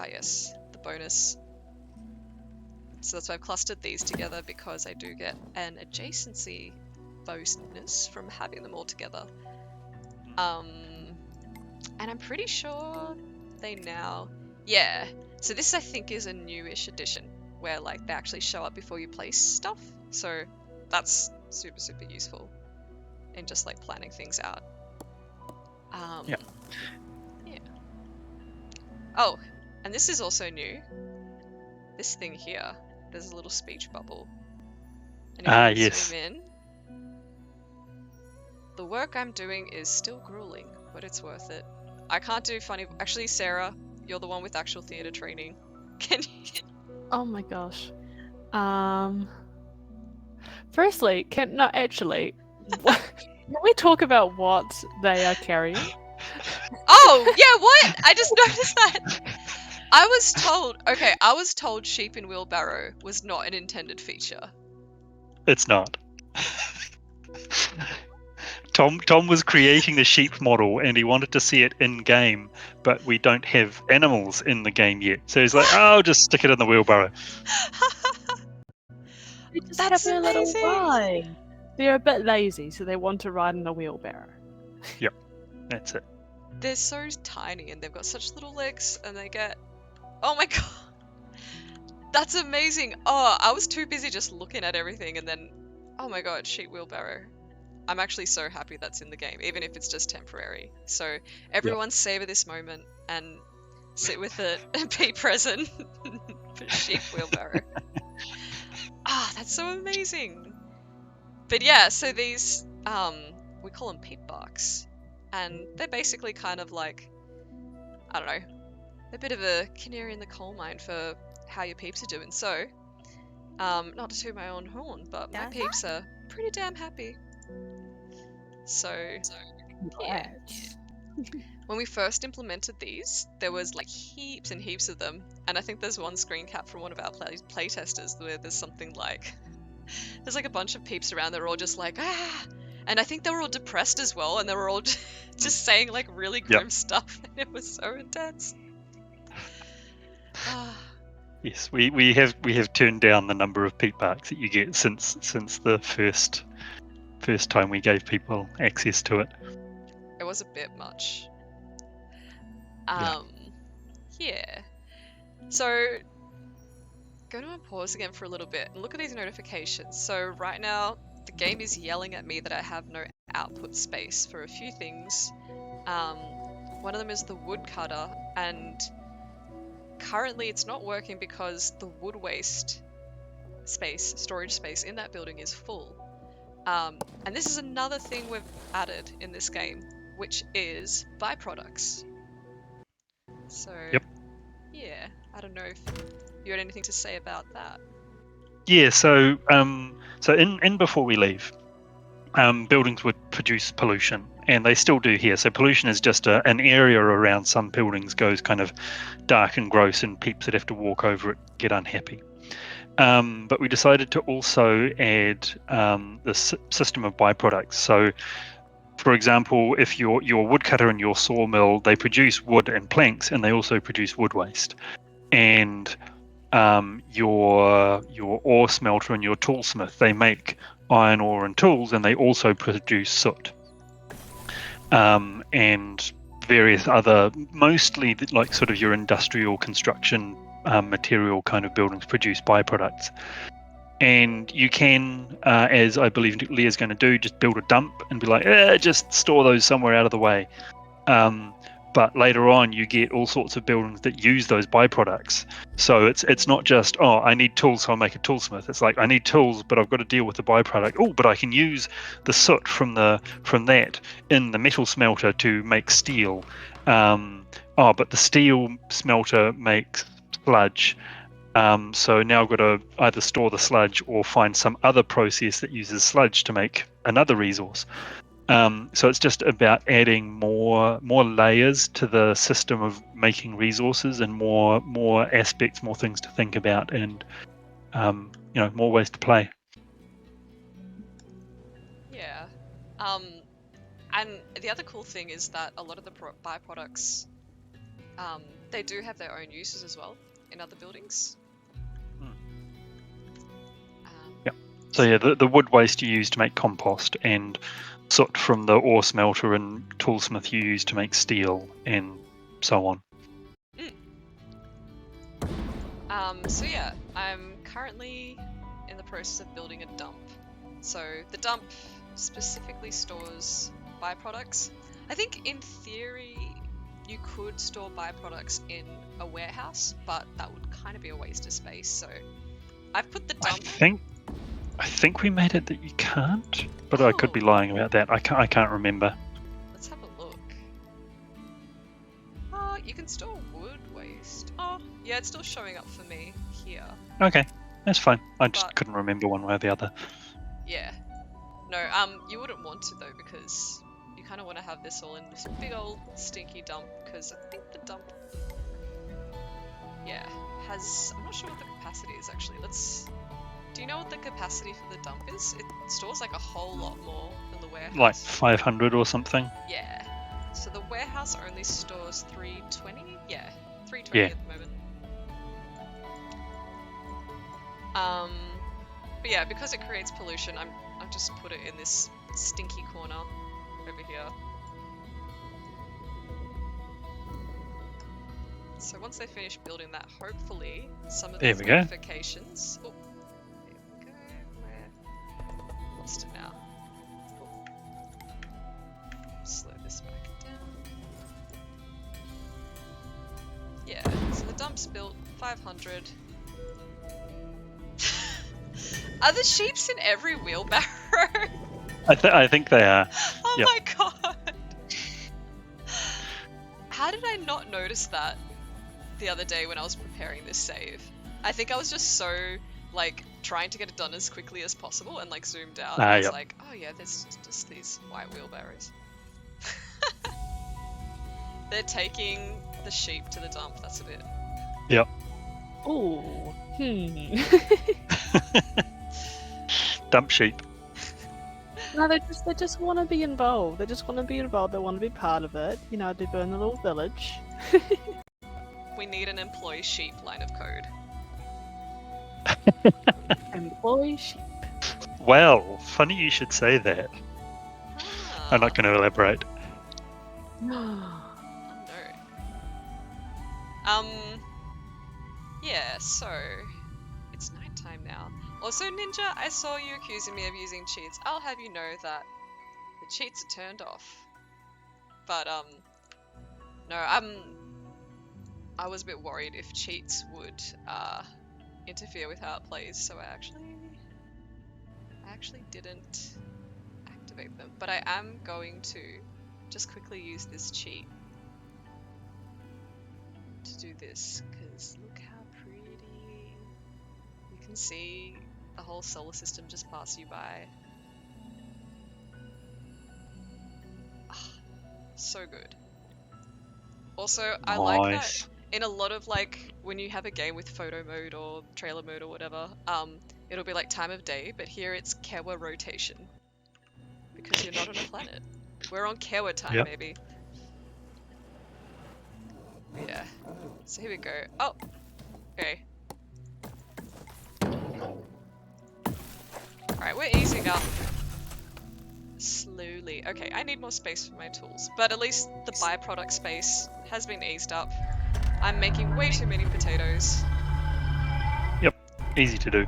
A: yes, the bonus. So that's why I've clustered these together, because I do get an adjacency bonus from having them all together. And I'm pretty sure they now, yeah. So this I think is a newish addition where like they actually show up before you place stuff. So that's super useful in just like planning things out. Yeah. Oh, and this is also new. This thing here, there's a little speech bubble. And if you
F: yes.
A: zoom in, the work I'm doing is still grueling, but it's worth it. I can't do funny. Actually, Sarah, you're the one with actual theatre training. Can you?
B: Oh my gosh. Firstly, can we talk about what they are carrying?
A: Oh, Oh, yeah, what? I just noticed that. I was told sheep in wheelbarrow was not an intended feature.
F: It's not. Tom was creating the sheep model and he wanted to see it in game, but we don't have animals in the game yet. So he's like, "Oh, I'll just stick it in the wheelbarrow."
B: They just
A: That's
B: have a little
A: amazing.
B: ride. They're a bit lazy, so they want to ride in a wheelbarrow.
F: Yep, that's it.
A: They're so tiny and they've got such little legs and they get... Oh my god. That's amazing. Oh, I was too busy just looking at everything and then... Oh my god, sheep wheelbarrow. I'm actually so happy that's in the game, even if it's just temporary. So everyone savor this moment and sit with it and be present for sheep wheelbarrow. Ah, that's so amazing. But yeah, so these, we call them peep barks. And they're basically kind of like, I don't know, a bit of a canary in the coal mine for how your peeps are doing. So, not to toot my own horn, but my peeps are pretty damn happy. So, yeah.
B: Congrats.
A: When we first implemented these, there was like heaps and heaps of them. And I think there's one screen cap from one of our playtesters where there's something like... There's like a bunch of peeps around that are all just like, ah! And I think they were all depressed as well, and they were all just saying like really grim stuff, and it was so intense. Ah.
F: Yes, we have turned down the number of peep barks that you get since the first time we gave people access to it.
A: It was a bit much. Yeah. So, go to pause again for a little bit and look at these notifications. So right now, the game is yelling at me that I have no output space for a few things. One of them is the woodcutter, and currently it's not working because the wood waste storage space in that building is full. And this is another thing we've added in this game, which is byproducts. So, yeah, I don't know if you had anything to say about that.
F: Yeah, so in Before We Leave, buildings would produce pollution, and they still do here. So pollution is just an area around some buildings goes kind of dark and gross, and peeps that have to walk over it get unhappy. But we decided to also add this system of byproducts. So, for example, if your woodcutter and your sawmill, they produce wood and planks, and they also produce wood waste. And your ore smelter and your toolsmith, they make iron ore and tools, and they also produce soot. And various other, mostly like sort of your industrial construction material kind of buildings produce byproducts. And you can, as I believe Leah's going to do, just build a dump and be like, just store those somewhere out of the way. But later on, you get all sorts of buildings that use those byproducts. So it's not just, oh, I need tools, so I'll make a toolsmith. It's like, I need tools, but I've got to deal with the byproduct. Oh, but I can use the soot from that in the metal smelter to make steel. But the steel smelter makes sludge. So now I've got to either store the sludge or find some other process that uses sludge to make another resource. So it's just about adding more layers to the system of making resources, and more aspects, more things to think about, and more ways to play.
A: Yeah. And the other cool thing is that a lot of the byproducts, they do have their own uses as well in other buildings.
F: So yeah, the wood waste you use to make compost, and soot from the ore smelter and toolsmith you use to make steel, and so on.
A: So yeah, I'm currently in the process of building a dump. So the dump specifically stores byproducts. I think in theory you could store byproducts in a warehouse, but that would kind of be a waste of space. So I've put the dump...
F: I think we made it that you can't, but I could be lying about that. I can't remember.
A: Let's have a look. You can store wood waste. Oh, yeah, it's still showing up for me here.
F: Okay, that's fine. I just couldn't remember one way or the other.
A: Yeah. No, you wouldn't want to though, because you kind of want to have this all in this big old stinky dump, because I think the dump, yeah, has, I'm not sure what the capacity is actually. Do you know what the capacity for the dump is? It stores like a whole lot more than the warehouse.
F: Like 500 or something.
A: Yeah. So the warehouse only stores 320? Yeah, 320
F: Yeah.
A: at the moment. But yeah, because it creates pollution, I've just put it in this stinky corner over here. So once they finish building that, hopefully some of
F: There
A: these
F: we go.
A: notifications. Oh, there we go. Where? Lost it now. Oh. Slow this back down. Yeah. So the dump's built 500. Are the sheeps in every wheelbarrow?
F: I think they are.
A: Oh
F: Yep.
A: my god! How did I not notice that the other day when I was preparing this save? I think I was just so, like, trying to get it done as quickly as possible and, like, zoomed out. And I was
F: Yep.
A: like, oh yeah, there's just these white wheelbarrows. They're taking the sheep to the dump, that's a bit.
F: Yep.
B: Ooh.
F: Dump sheep.
B: No, they just want to be involved. They just want to be involved. They want to be part of it. You know, they burn a little village.
A: We need an employee sheep line of code.
B: Employee sheep.
F: Well, funny you should say that. I'm not going to elaborate.
A: No. Yeah, so it's nighttime now. Also, Ninja, I saw you accusing me of using cheats. I'll have you know that the cheats are turned off. But no, I was a bit worried if cheats would interfere with how it plays, so I actually didn't activate them. But I am going to just quickly use this cheat to do this, because look how pretty. You can see the whole solar system just pass you by. So good. Also, I like that
F: Nice.
A: in a lot of, like, when you have a game with photo mode or trailer mode or whatever, it'll be like time of day, but here it's Kewa rotation. Because you're not on a planet. We're on Kewa time,
F: Yep.
A: maybe. Yeah. So here we go. Oh! Okay. Alright, we're easing up. Slowly. Okay, I need more space for my tools. But at least the byproduct space has been eased up. I'm making way too many potatoes.
F: Yep. Easy to do.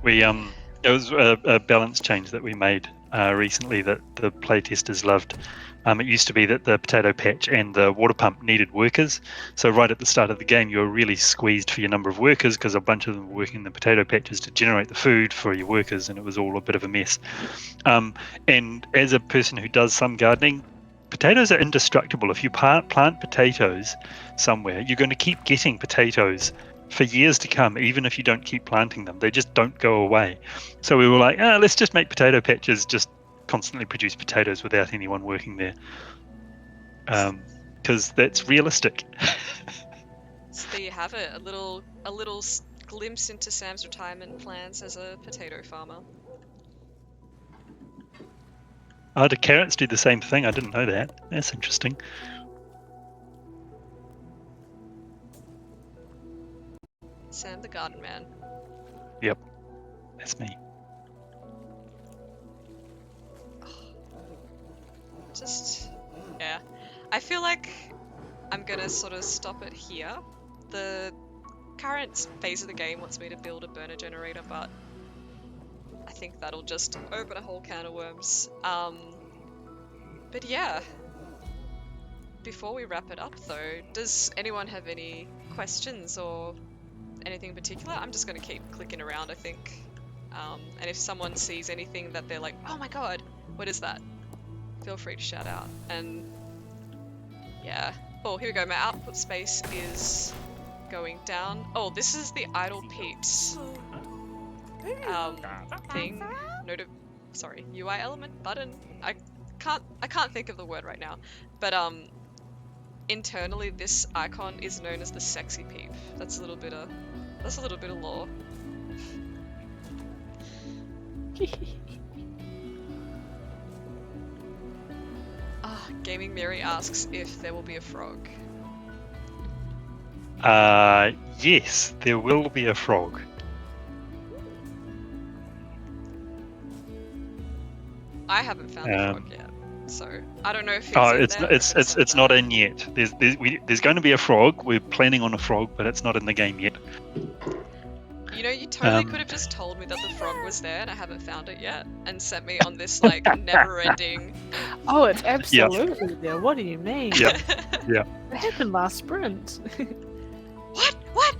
F: It was a balance change that we made recently that the playtesters loved. It used to be that the potato patch and the water pump needed workers. So right at the start of the game, you were really squeezed for your number of workers because a bunch of them were working in the potato patches to generate the food for your workers, and it was all a bit of a mess. And as a person who does some gardening, potatoes are indestructible. If you plant potatoes somewhere, you're going to keep getting potatoes for years to come, even if you don't keep planting them. They just don't go away. So we were like, let's just make potato patches just constantly produce potatoes without anyone working there, because that's realistic.
A: So there you have it, a little glimpse into Sam's retirement plans as a potato farmer.
F: Oh, do carrots do the same thing? I didn't know that. That's interesting.
A: Sam the garden man.
F: Yep, that's me.
A: Yeah. I feel like I'm gonna sort of stop it here. The current phase of the game wants me to build a burner generator, but I think that'll just open a whole can of worms. But yeah. Before we wrap it up though, does anyone have any questions or anything in particular? I'm just gonna keep clicking around, I think. And if someone sees anything that they're like, oh my god, what is that? Feel free to shout out. And yeah. Oh, here we go. My output space is going down. Oh, this is the idle peeps thing. sorry, UI element button. I can't think of the word right now, but internally this icon is known as the sexy peep. That's a little bit of lore. Gaming Mary asks if there will be a frog.
F: Yes, there will be a frog.
A: I haven't found the frog yet, so I don't know if it's
F: Oh,
A: in
F: it's
A: there.
F: it's not in yet. There's going to be a frog. We're planning on a frog, but it's not in the game yet.
A: You know, you totally could have just told me that the frog was there and I haven't found it yet, and sent me on this like never-ending.
B: Oh, it's absolutely there. What do you mean?
F: Yeah. Yeah.
B: It happened last sprint.
A: What?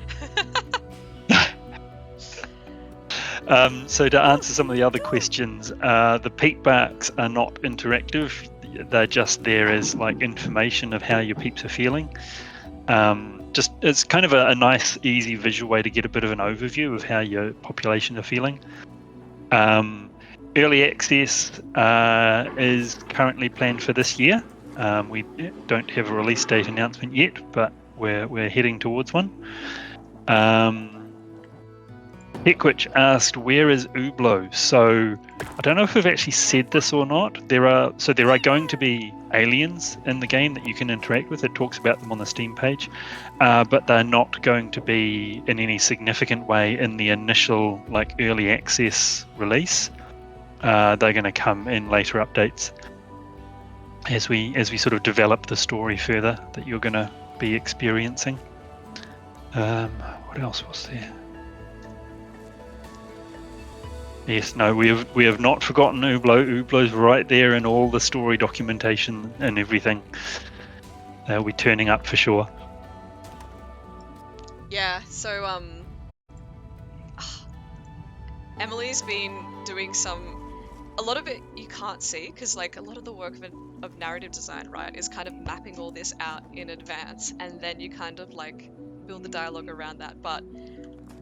F: So to answer some of the other questions, the peep barks are not interactive. They're just there as like information of how your peeps are feeling. Just it's kind of a nice, easy visual way to get a bit of an overview of how your population are feeling. Early access is currently planned for this year. We don't have a release date announcement yet, but we're heading towards one. Heckwitch asked, where is Ublo? So I don't know if we've actually said this or not. There are going to be aliens in the game that you can interact with. It talks about them on the Steam page, but they're not going to be in any significant way in the initial like early access release. They're going to come in later updates as we sort of develop the story further that you're going to be experiencing. What else was there? Yes, no, we have not forgotten Ublo. Ublo's right there in all the story documentation and everything. They'll be turning up for sure.
A: Yeah, so Emily's been doing a lot of it you can't see, because like a lot of the work of narrative design, right, is kind of mapping all this out in advance, and then you kind of like build the dialogue around that. But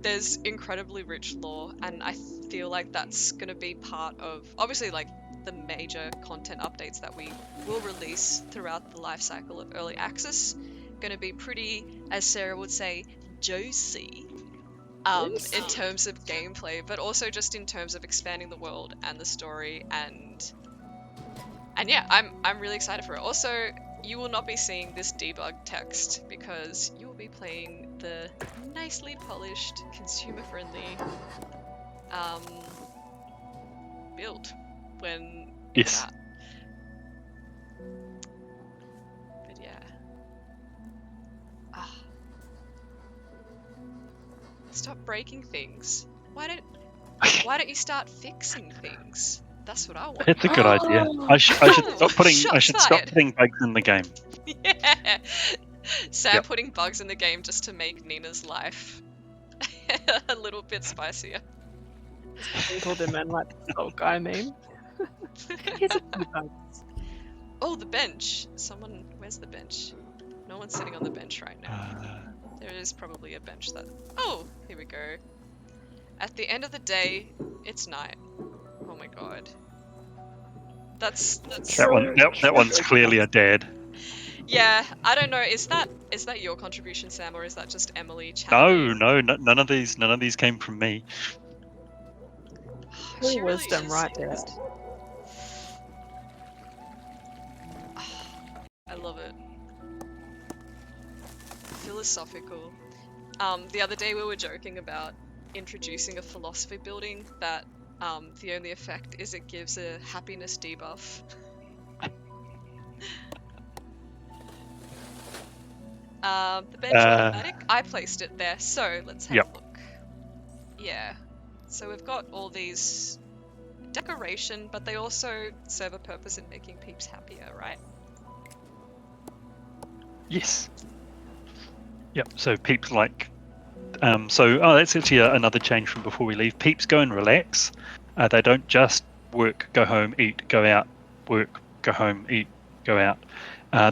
A: there's incredibly rich lore, and I feel like that's going to be part of, obviously, like the major content updates that we will release throughout the life cycle of early access. Going to be pretty, as Sarah would say, juicy in terms of gameplay, but also just in terms of expanding the world and the story, and yeah, I'm really excited for it. Also, you will not be seeing this debug text because you will be playing the nicely polished, consumer-friendly build when it's
F: Yes.
A: out. But yeah. Stop breaking things. Why don't you start fixing things? That's what I want.
F: That's a good idea. I should stop putting
A: Shots
F: stop
A: fired.
F: putting bugs in the game.
A: Yeah. Sam
F: Yep.
A: putting bugs in the game just to make Nina's life a little bit spicier.
B: Sprinkle them in like the old guy meme. Here's a few bugs.
A: Oh, the bench. Where's the bench? No one's sitting on the bench right now. There is probably a bench that... Oh, here we go. At the end of the day, it's night. Oh my god. That's
F: that one's clearly a dad.
A: Yeah, I don't know. Is that your contribution, Sam, or is that just Emily chatting?
F: No, none of these came from me.
A: She really
B: wisdom
A: is.
B: right there.
A: I love it. Philosophical. The other day we were joking about introducing a philosophy building that the only effect is it gives a happiness debuff. The bench automatic, I placed it there, so let's have a look. Yeah, so we've got all these decoration, but they also serve a purpose in making peeps happier, right?
F: Yes. Yep. So peeps like. That's actually another change from before we leave. Peeps go and relax. They don't just work, go home, eat, go out, work, go home, eat, go out.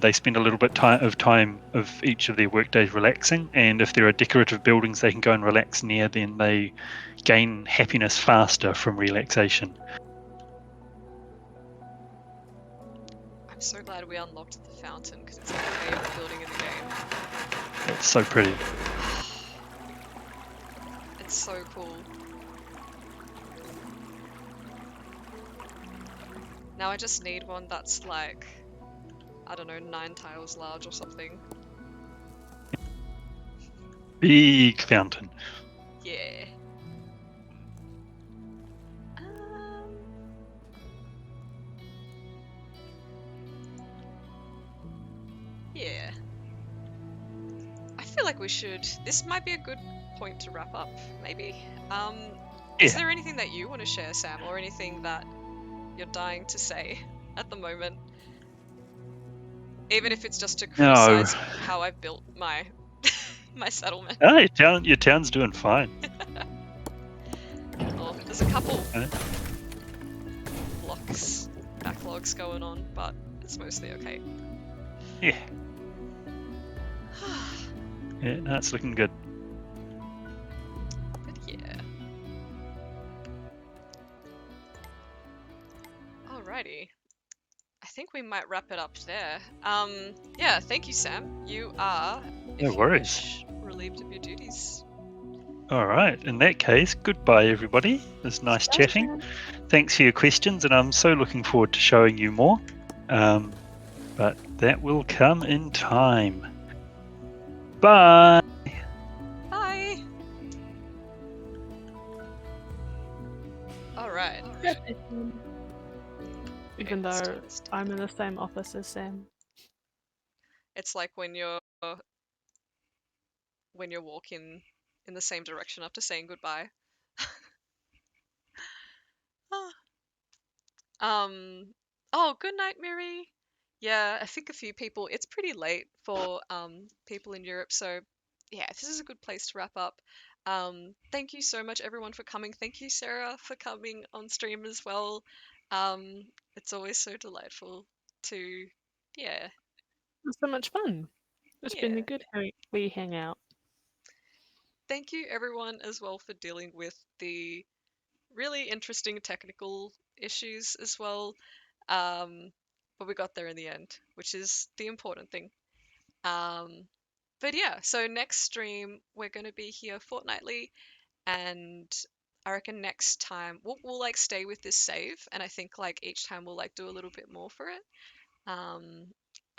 F: They spend a little bit of time of each of their work days relaxing, and if there are decorative buildings they can go and relax near, then they gain happiness faster from relaxation.
A: I'm so glad we unlocked the fountain because it's my favorite building in the game.
F: It's so pretty.
A: It's so cool. Now I just need one that's like, I don't know, 9 tiles large or something.
F: Big fountain.
A: Yeah. Yeah. I feel like we should. This might be a good point to wrap up, maybe. Is
F: Yeah.
A: there anything that you want to share, Sam, or anything that you're dying to say at the moment? Even if it's just to
F: No.
A: criticize how I've built my my settlement.
F: Oh, your town's doing fine.
A: Oh, there's a couple
F: Uh,
A: blocks, backlogs going on, but it's mostly okay.
F: Yeah. Yeah, no, it's looking good.
A: But yeah. Alrighty. I think we might wrap it up there. Yeah, thank you, Sam. You are,
F: No
A: if you
F: worries.
A: wish, relieved of your duties.
F: All right. In that case, goodbye, everybody. It was nice chatting. Thanks for your questions, and I'm so looking forward to showing you more. But that will come in time. Bye.
A: Bye! Alright.
B: Even
A: let's
B: though
A: turn this down.
B: I'm in the same office as Sam.
A: It's like when you're walking in the same direction after saying goodbye. Oh, good night, Miri. Yeah, I think a few people. It's pretty late for people in Europe, so yeah, this is a good place to wrap up. Thank you so much, everyone, for coming. Thank you, Sarah, for coming on stream as well. It's always so delightful to, yeah,
B: It was so much fun. It's been a
A: yeah.
B: good wee hangout.
A: Thank you, everyone, as well, for dealing with the really interesting technical issues as well. But we got there in the end, which is the important thing. But yeah, so next stream we're going to be here fortnightly, and I reckon next time we'll like stay with this save, and I think like each time we'll like do a little bit more for it.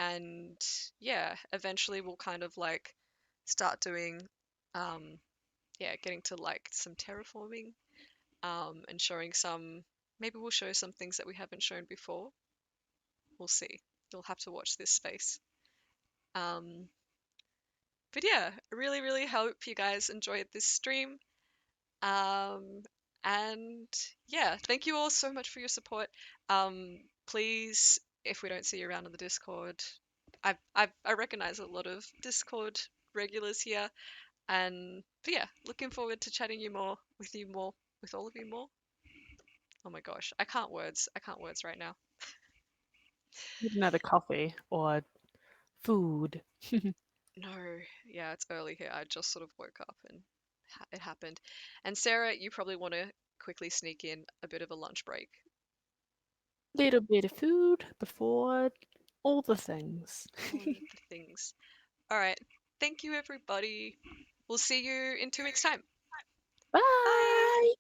A: And yeah, eventually we'll kind of like start doing, yeah, getting to like some terraforming, and showing some. Maybe we'll show some things that we haven't shown before. We'll see. You'll have to watch this space. Um, but yeah, I really, really hope you guys enjoyed this stream. Um, and yeah, thank you all so much for your support. Please, if we don't see you around on the Discord, I recognize a lot of Discord regulars here, and but yeah, looking forward to chatting with all of you more. Oh my gosh, I can't words right now.
B: Need another coffee or food.
A: No, yeah, it's early here. I just sort of woke up and it happened. And Sarah, you probably want to quickly sneak in a bit of a lunch break.
B: Little bit of food before all the things.
A: All of the things. All right. Thank you, everybody. We'll see you in 2 weeks' time. Bye.
B: Bye!